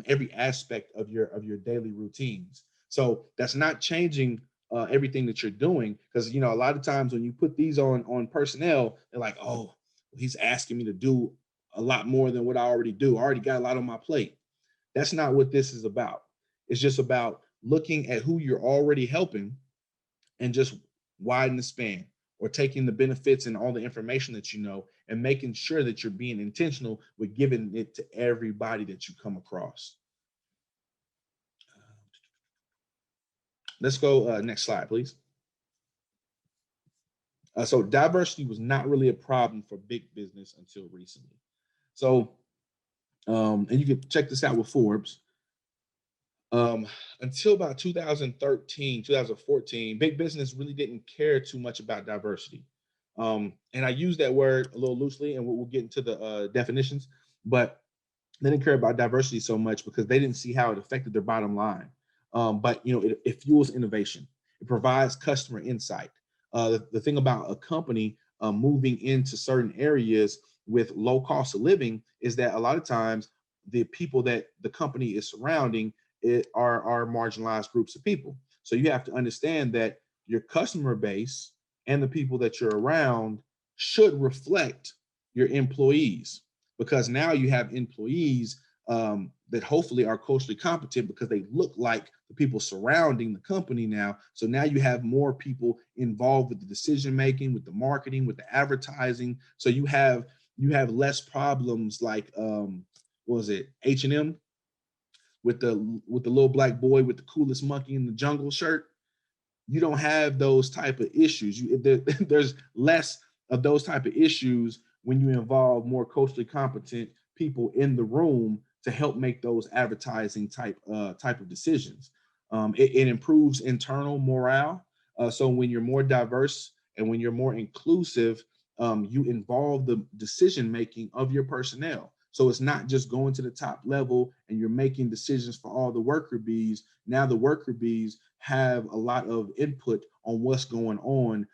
every aspect of your daily routines. So that's not changing everything that you're doing, because a lot of times when you put these on personnel, they're like, oh, he's asking me to do a lot more than what I already do. I already got a lot on my plate. That's not what this is about. It's just about looking at who you're already helping and just widen the span, or taking the benefits and all the information that you know and making sure that you're being intentional with giving it to everybody that you come across. Let's go next slide, please. So diversity was not really a problem for big business until recently. So, and you can check this out with Forbes. Until about 2013, 2014, big business really didn't care too much about diversity. And I use that word a little loosely, and we'll get into the definitions, but they didn't care about diversity so much because they didn't see how it affected their bottom line. But it fuels innovation. It provides customer insight. The thing about a company moving into certain areas with low cost of living is that a lot of times the people that the company is surrounding are marginalized groups of people. So you have to understand that your customer base and the people that you're around should reflect your employees, because now you have employees that hopefully are culturally competent because they look like the people surrounding the company now. So now you have more people involved with the decision making, with the marketing, with the advertising. So you have less problems like what was it, H&M with the little black boy with the coolest monkey in the jungle shirt. You don't have those type of issues. There's less of those type of issues when you involve more culturally competent people in the room to help make those advertising type of decisions. It improves internal morale. So when you're more diverse and when you're more inclusive, you involve the decision making of your personnel. So it's not just going to the top level and you're making decisions for all the worker bees. Now the worker bees have a lot of input on what's going on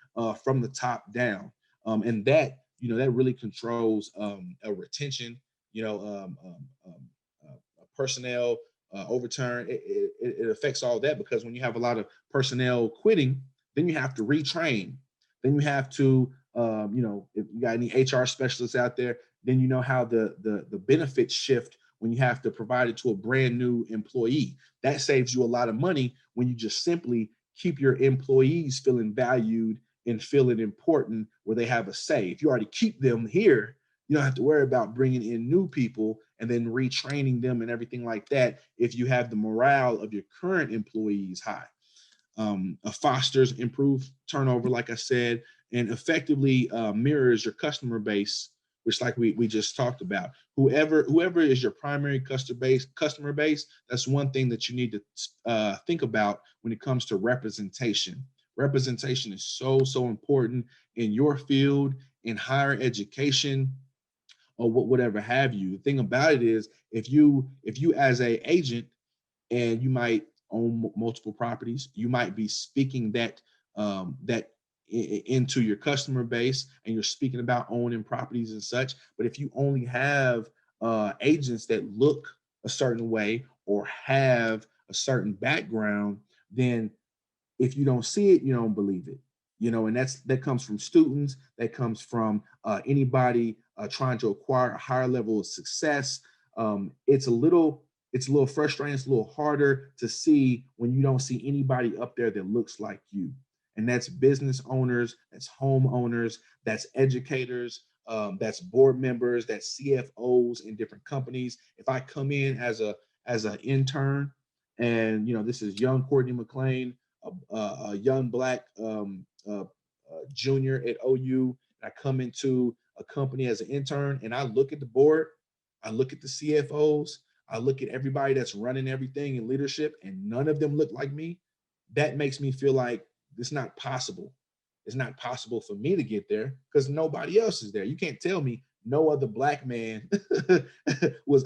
from the top down. And that, that really controls a retention, personnel overturn. It affects all that, because when you have a lot of personnel quitting, then you have to retrain. Then you have to, if you got any HR specialists out there, then you know how the benefits shift when you have to provide it to a brand new employee. That saves you a lot of money when you just simply keep your employees feeling valued and feeling important where they have a say. If you already keep them here, you don't have to worry about bringing in new people and then retraining them and everything like that if you have the morale of your current employees high. Fosters improved turnover, like I said, and effectively mirrors your customer base, which like we just talked about. Whoever is your primary customer base, that's one thing that you need to think about when it comes to representation. Representation is so important in your field, in higher education, or whatever have you. The thing about it is, if you as a agent, and you might own multiple properties, you might be speaking that into your customer base, and you're speaking about owning properties and such. But if you only have agents that look a certain way or have a certain background, then if you don't see it, you don't believe it. And that comes from students, that comes from anybody trying to acquire a higher level of success. It's a little frustrating. It's a little harder to see when you don't see anybody up there that looks like you. And that's business owners, that's homeowners, that's educators, that's board members, that's CFOs in different companies. If I come in as an intern, and this is young Courtney McLean, a young Black junior at OU, and I come into a company as an intern, and I look at the board, I look at the CFOs, I look at everybody that's running everything in leadership, and none of them look like me. That makes me feel like it's not possible. It's not possible for me to get there because nobody else is there. You can't tell me no other Black man was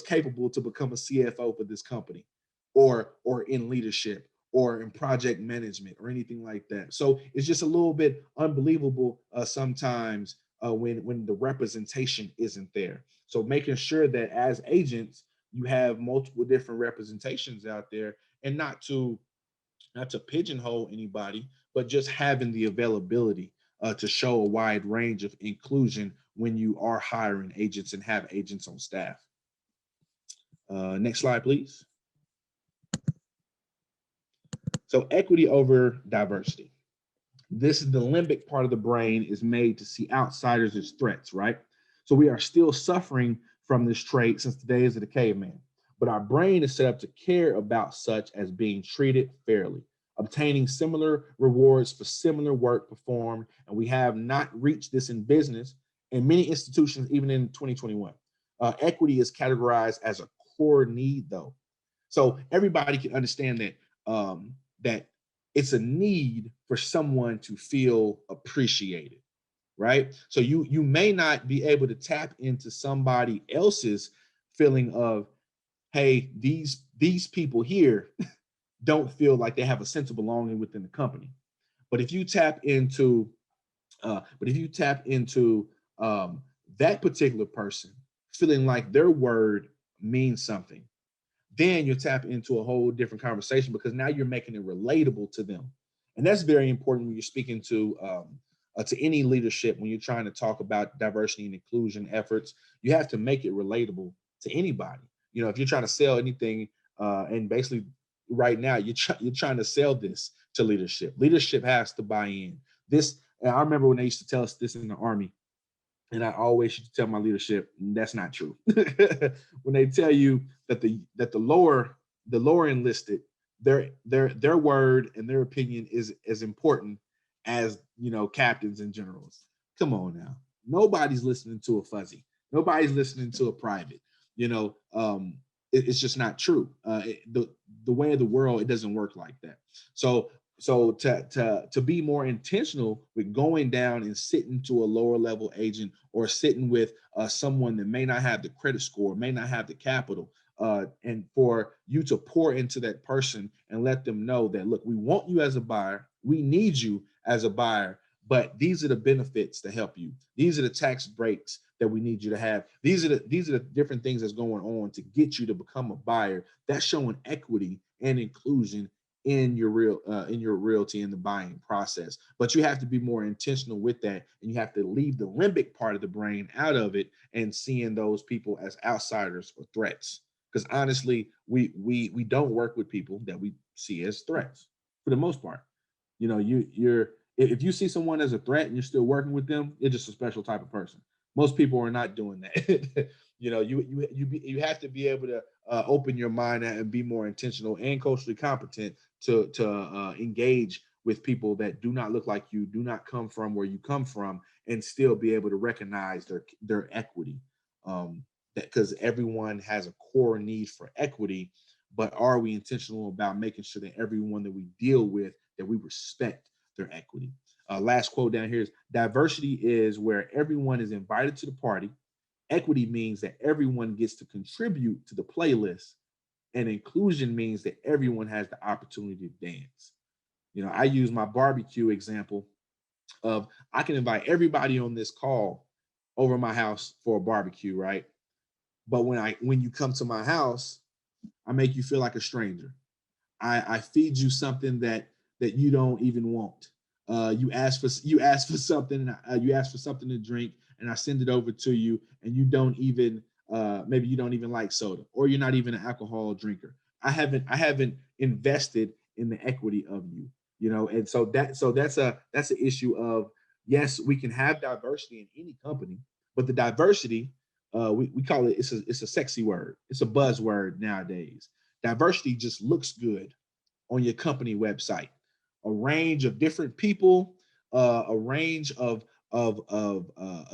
capable to become a CFO for this company, or in leadership, or in project management, or anything like that. So it's just a little bit unbelievable sometimes when the representation isn't there. So making sure that as agents, you have multiple different representations out there, and not to pigeonhole anybody, but just having the availability to show a wide range of inclusion when you are hiring agents and have agents on staff. Next slide, please. So equity over diversity. This is the limbic part of the brain is made to see outsiders as threats, right? So we are still suffering from this trait since the days of the caveman, but our brain is set up to care about such as being treated fairly, obtaining similar rewards for similar work performed, and we have not reached this in business and many institutions, even in 2021. Equity is categorized as a core need, though. So everybody can understand that it's a need for someone to feel appreciated, right? So you may not be able to tap into somebody else's feeling of, hey, these people here don't feel like they have a sense of belonging within the company. But if you tap into that particular person feeling like their word means something, then you tap into a whole different conversation, because now you're making it relatable to them. And that's very important when you're speaking to any leadership. When you're trying to talk about diversity and inclusion efforts, you have to make it relatable to anybody. If you're trying to sell anything, and basically right now you're trying to sell this to leadership. Leadership has to buy in. And I remember when they used to tell us this in the Army, and I always used to tell my leadership, that's not true. When they tell you that the lower enlisted, their word and their opinion is as important as captains and generals. Come on now. Nobody's listening to a fuzzy. Nobody's listening to a private. It's just not true. The way of the world, it doesn't work like that. So to be more intentional with going down and sitting to a lower level agent, or sitting with someone that may not have the credit score, may not have the capital, and for you to pour into that person and let them know that, look, we want you as a buyer, we need you as a buyer, but these are the benefits to help you. These are the tax breaks that we need you to have. These are the different things that's going on to get you to become a buyer. That's showing equity and inclusion in your realty in the buying process. But you have to be more intentional with that, and you have to leave the limbic part of the brain out of it and seeing those people as outsiders or threats. Because honestly, we don't work with people that we see as threats. for the most part. You know, you're if you see someone as a threat and you're still working with them, you're just a special type of person. Most people are not doing that. You know, you have to be able to open your mind and be more intentional and culturally competent to engage with people that do not look like you, do not come from where you come from, and still be able to recognize their equity. That because everyone has a core need for equity, but are we intentional about making sure that everyone that we deal with, that we respect their equity? Last quote down here is, diversity is where everyone is invited to the party. Equity means that everyone gets to contribute to the playlist, and inclusion means that everyone has the opportunity to dance. You know, I use my barbecue example of, I can invite everybody on this call over my house for a barbecue, right? But when you come to my house, I make you feel like a stranger. I feed you something that you don't even want. You ask for something, you ask for something to drink, and I send it over to you, and you don't even maybe you don't even like soda, or you're not even an alcohol drinker. I haven't invested in the equity of you, you know, and that's an issue of, yes, we can have diversity in any company, but the diversity, we call it, it's a sexy word, it's a buzzword nowadays. Diversity just looks good on your company website. A range of different people, a range of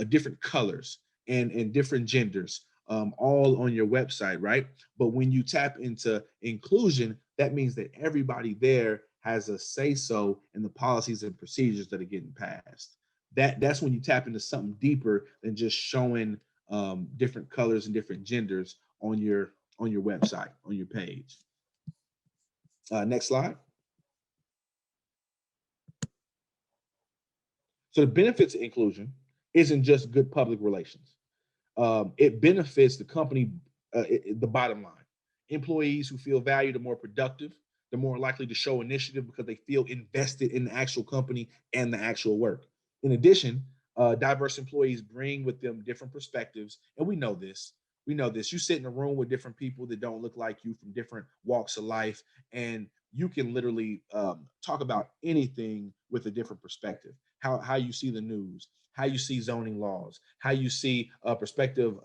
different colors and different genders, all on your website, right? But when you tap into inclusion, that means that everybody there has a say so in the policies and procedures that are getting passed. That's when you tap into something deeper than just showing different colors and different genders on your website, on your page. Next slide. So the benefits of inclusion isn't just good public relations. It benefits the company, the bottom line. Employees who feel valued are more productive. They're more likely to show initiative because they feel invested in the actual company and the actual work. In addition, diverse employees bring with them different perspectives, and we know this. We know this. You sit in a room with different people that don't look like you, from different walks of life, and you can literally talk about anything with a different perspective. How you see the news, how you see zoning laws, how you see prospective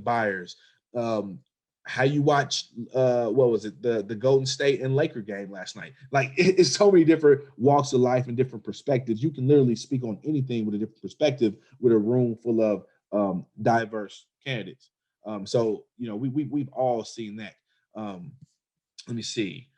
buyers, how you watch what was it, the Golden State and Laker game last night. Like, it's so many different walks of life and different perspectives. You can literally speak on anything with a different perspective with a room full of diverse candidates. So you know, we've all seen that. Let me see.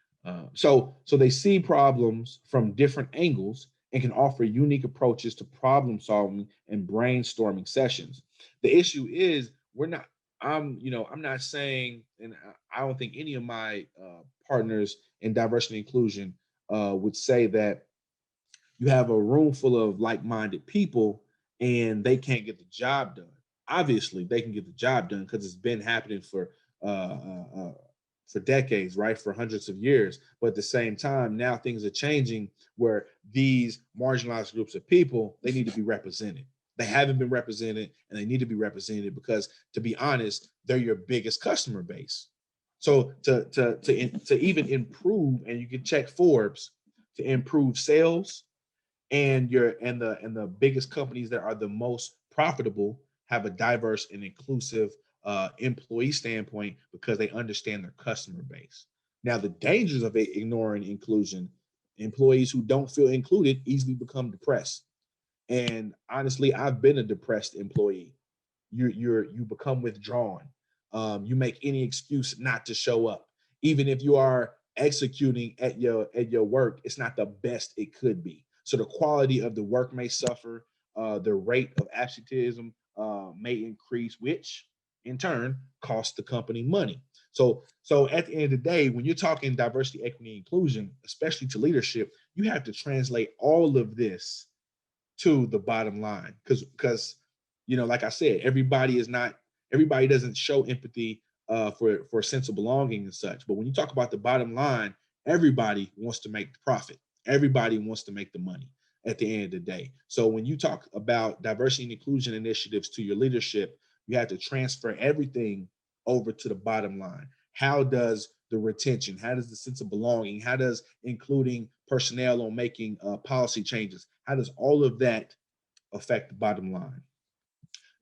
So they see problems from different angles and can offer unique approaches to problem solving and brainstorming sessions. The issue is, we're not. I'm not saying, and I don't think any of my partners in diversity and inclusion would say that you have a room full of like-minded people and they can't get the job done. Obviously, they can get the job done because it's been happening uh, uh, for decades, right? For hundreds of years. But at the same time, now things are changing where these marginalized groups of people, they need to be represented. They haven't been represented, and they need to be represented because, to be honest, they're your biggest customer base. So to even improve, and you can check Forbes, to improve sales, and the biggest companies that are the most profitable have a diverse and inclusive employee standpoint because they understand their customer base. Now, the dangers of ignoring inclusion: employees who don't feel included easily become depressed. And honestly, I've been a depressed employee. You become withdrawn. You make any excuse not to show up, even if you are executing at your work. It's not the best it could be. So the quality of the work may suffer. The rate of absenteeism may increase, which in turn costs the company money. So at the end of the day, when you're talking diversity, equity, inclusion, especially to leadership, you have to translate all of this to the bottom line, because like I said, everybody doesn't show empathy for a sense of belonging and such. But when you talk about the bottom line, everybody wants to make the profit. Everybody wants to make the money at the end of the day. So when you talk about diversity and inclusion initiatives to your leadership, you have to transfer everything over to the bottom line. How does the retention? How does the sense of belonging? How does including personnel on making policy changes? How does all of that affect the bottom line?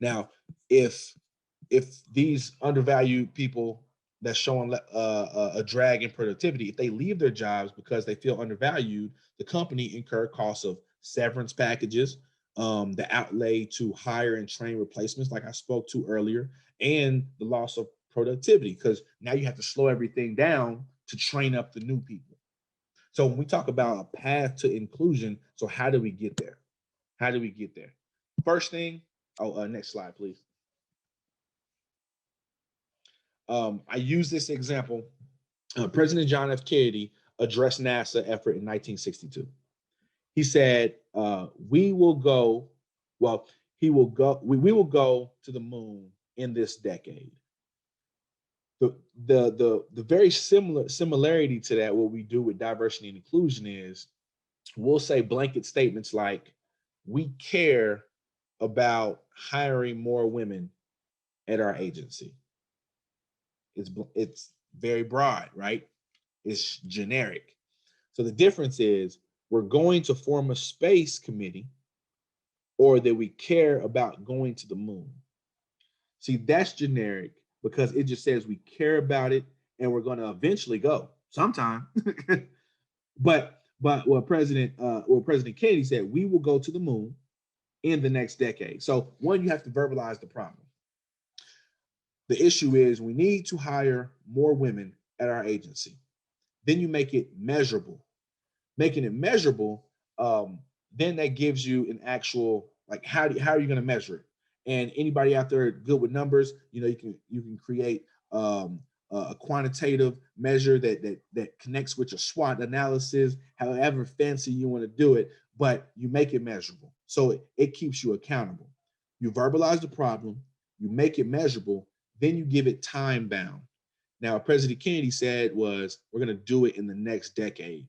Now, if these undervalued people that's showing a drag in productivity, if they leave their jobs because they feel undervalued, the company incur costs of severance packages, the outlay to hire and train replacements, like I spoke to earlier, and the loss of productivity, because now you have to slow everything down to train up the new people. So when we talk about a path to inclusion, so how do we get there? How do we get there? First thing, next slide, please. I use this example. President John F. Kennedy addressed NASA effort in 1962. He said, we will go to the moon in this decade. The very similarity to that, what we do with diversity and inclusion is we'll say blanket statements like, we care about hiring more women at our agency. It's very broad, right? It's generic. So the difference is we're going to form a space committee, or that we care about going to the moon. See, that's generic because it just says we care about it and we're going to eventually go sometime. but what President Kennedy said, we will go to the moon in the next decade. So one, you have to verbalize the problem. The issue is we need to hire more women at our agency. Then you make it measurable. Making it measurable, then that gives you an actual, like, how are you going to measure it? And anybody out there good with numbers, you can create a quantitative measure that connects with your SWOT analysis, however fancy you want to do it, but you make it measurable. So it keeps you accountable. You verbalize the problem, you make it measurable, then you give it time bound. Now, what President Kennedy said was, we're going to do it in the next decade.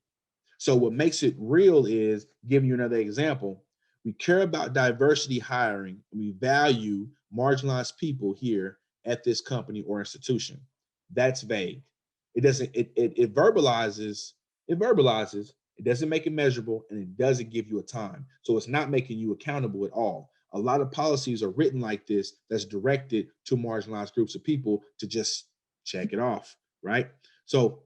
So what makes it real is, giving you another example, we care about diversity hiring, and we value marginalized people here at this company or institution. That's vague. It doesn't, it verbalizes, it doesn't make it measurable, and it doesn't give you a time. So it's not making you accountable at all. A lot of policies are written like this that's directed to marginalized groups of people to just check it off, right? So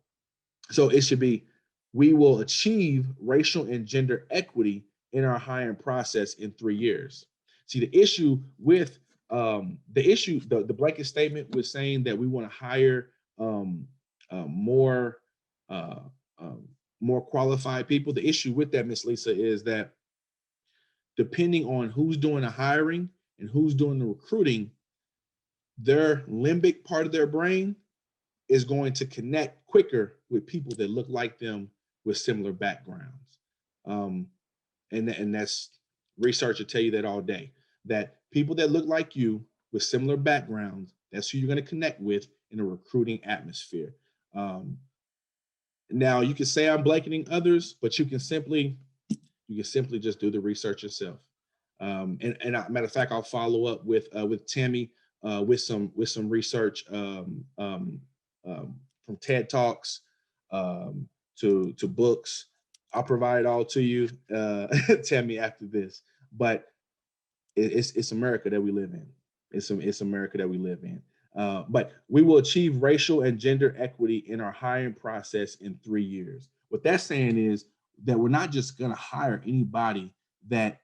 it should be, we will achieve racial and gender equity in our hiring process in 3 years. See, the issue with the blanket statement was saying that we want to hire more qualified people. The issue with that, Miss Lisa, is that depending on who's doing the hiring and who's doing the recruiting, their limbic part of their brain is going to connect quicker with people that look like them with similar backgrounds. And that's, research will tell you that all day, that people that look like you with similar backgrounds, that's who you're going to connect with in a recruiting atmosphere. Now, you can say I'm blanketing others, but you can simply just do the research yourself. And matter of fact, I'll follow up with Tammy with some research from TED Talks to books. I'll provide it all to you, Tammy, after this. But it's America that we live in. It's America that we live in. But we will achieve racial and gender equity in our hiring process in 3 years. What that's saying is that we're not just going to hire anybody that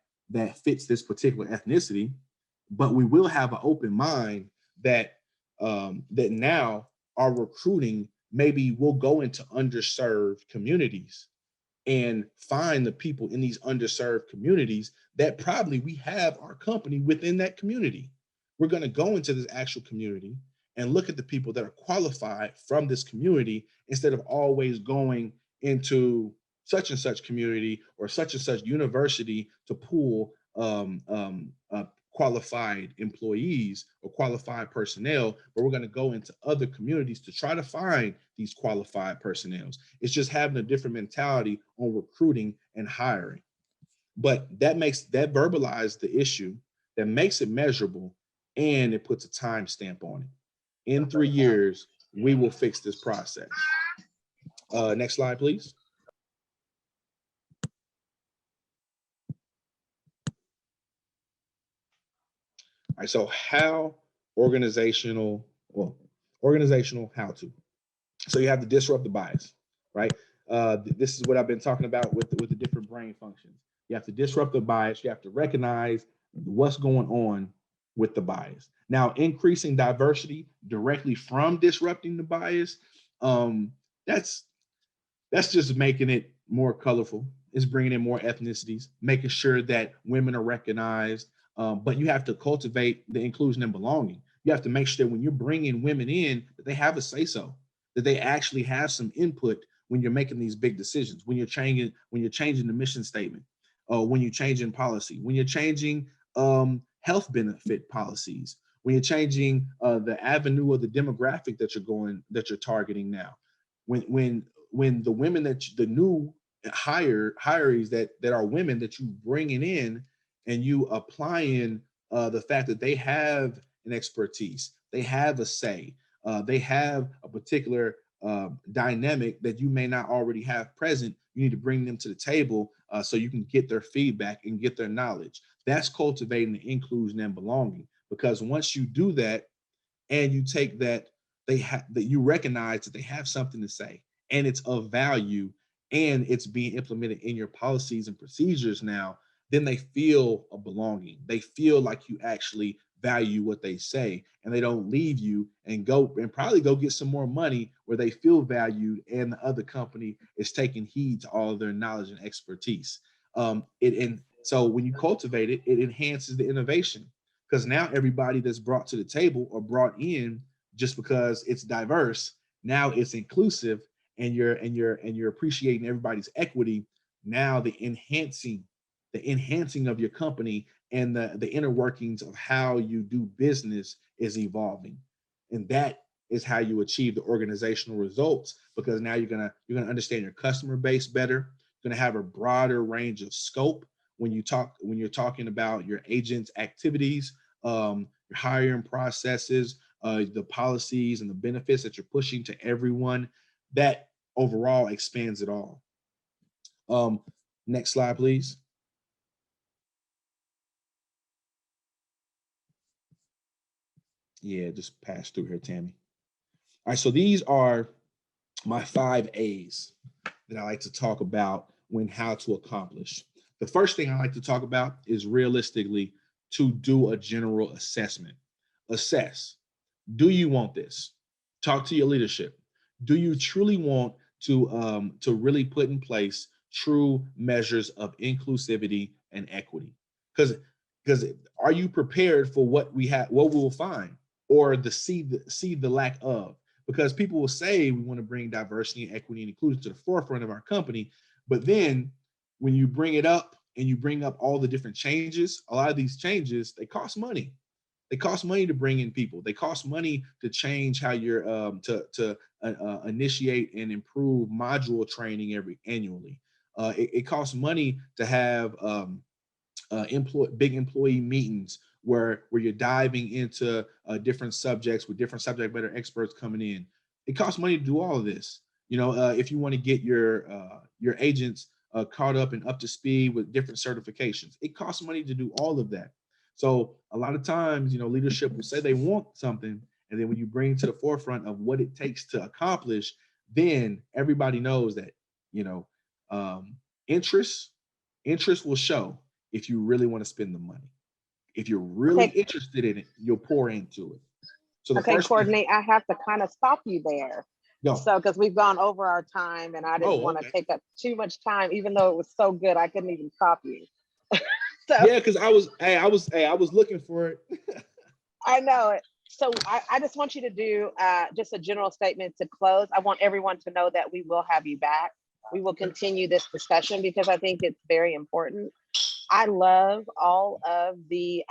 fits this particular ethnicity, but we will have an open mind that now our recruiting, maybe we'll go into underserved communities and find the people in these underserved communities that probably we have our company within that community. We're going to go into this actual community and look at the people that are qualified from this community, instead of always going into such and such community or such and such university to pull qualified employees or qualified personnel, but we're going to go into other communities to try to find these qualified personnel. It's just having a different mentality on recruiting and hiring. But that verbalizes the issue, that makes it measurable, and it puts a time stamp on it. In 3 years, we will fix this process. Next slide, please. All right, so organizational how to. So you have to disrupt the bias, right? This is what I've been talking about with the different brain functions. You have to disrupt the bias. You have to recognize what's going on with the bias. Now, increasing diversity directly from disrupting the bias, that's just making it more colorful. It's bringing in more ethnicities, making sure that women are recognized. But you have to cultivate the inclusion and belonging. You have to make sure that when you're bringing women in, that they have a say-so, that they actually have some input when you're making these big decisions, when you're changing the mission statement, when you're changing policy, when you're changing health benefit policies, when you're changing the avenue of the demographic that you're targeting now, when the women the new hirees that are women that you bringing in, and you applying the fact that they have an expertise, they have a say, they have a particular dynamic that you may not already have present. You need to bring them to the table so you can get their feedback and get their knowledge. That's cultivating the inclusion and belonging, because once you do that and you take that, that you recognize that they have something to say and it's of value and it's being implemented in your policies and procedures now, then they feel a belonging. They feel like you actually value what they say, and they don't leave you and probably go get some more money where they feel valued and the other company is taking heed to all of their knowledge and expertise. So when you cultivate it, it enhances the innovation, because now everybody that's brought to the table or brought in just because it's diverse, now it's inclusive, and you're appreciating everybody's equity. Now the enhancing of your company and the inner workings of how you do business is evolving. And that is how you achieve the organizational results, because now you're gonna understand your customer base better. You're gonna have a broader range of scope when you're talking about your agents' activities, your hiring processes, the policies and the benefits that you're pushing to everyone. That overall expands it all. Next slide, please. Yeah, just pass through here, Tammy. All right, so these are my 5 A's that I like to talk about when how to accomplish. The first thing I like to talk about is realistically to do a general assessment. Assess. Do you want this? Talk to your leadership. Do you truly want to really put in place true measures of inclusivity and equity? Because are you prepared for what we will find, or see the lack of? Because people will say we want to bring diversity and equity and inclusion to the forefront of our company, but then when you bring it up and you bring up all the different changes, a lot of these changes, they cost money. They cost money to bring in people. They cost money to change how you're to initiate and improve module training annually. It costs money to have big employee meetings where you're diving into different subjects with different subject matter experts coming in. It costs money to do all of this. If you want to get your agents caught up and up to speed with different certifications, it costs money to do all of that. So a lot of times, leadership will say they want something, and then when you bring to the forefront of what it takes to accomplish, then everybody knows that, interest will show if you really want to spend the money. If you're really interested in it, you'll pour into it. So Courtney, I have to kind of stop you there. No. So, because we've gone over our time, and I didn't want to take up too much time, even though it was so good, I couldn't even stop you. Yeah, because I was looking for it. I know it. So I just want you to do just a general statement to close. I want everyone to know that we will have you back. We will continue this discussion because I think it's very important. I love all of the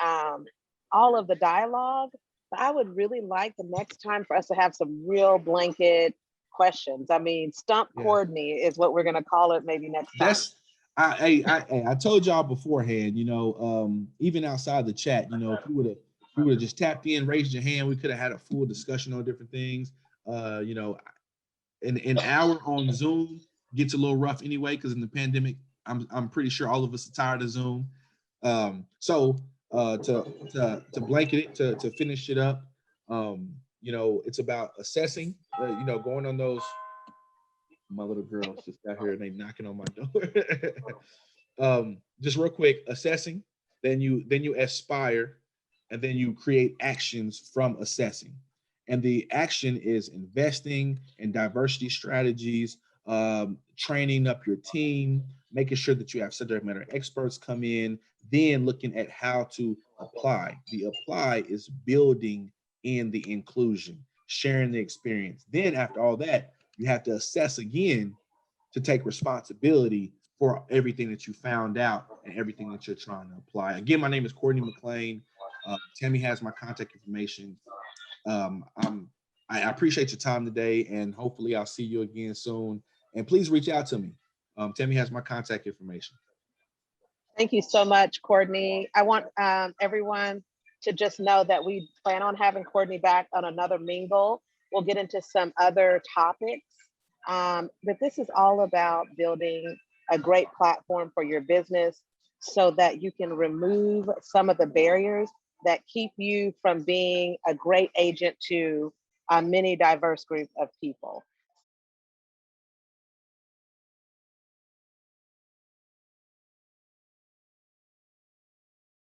dialogue, but I would really like the next time for us to have some real blanket questions. I mean, Stump Courtney is what we're gonna call it maybe next time. I told y'all beforehand, even outside the chat, if we would have just tapped in, raised your hand, we could have had a full discussion on different things. an hour on Zoom gets a little rough anyway, because in the pandemic, I'm pretty sure all of us are tired of Zoom. So to blanket it, to finish it up, it's about assessing, going on those. My little girl's just out here and they knocking on my door. Just real quick, assessing, then you aspire, and then you create actions from assessing. And the action is investing in diversity strategies, training up your team, making sure that you have subject matter experts come in, then looking at how to apply. The apply is building in the inclusion, sharing the experience. Then after all that, you have to assess again to take responsibility for everything that you found out and everything that you're trying to apply. Again, my name is Courtney McLean. Tammy has my contact information. I appreciate your time today, and hopefully I'll see you again soon. And please reach out to me. Tammy has my contact information. Thank you so much, Courtney. I want everyone to just know that we plan on having Courtney back on another Mingle. We'll get into some other topics, but this is all about building a great platform for your business so that you can remove some of the barriers that keep you from being a great agent to a many diverse group of people.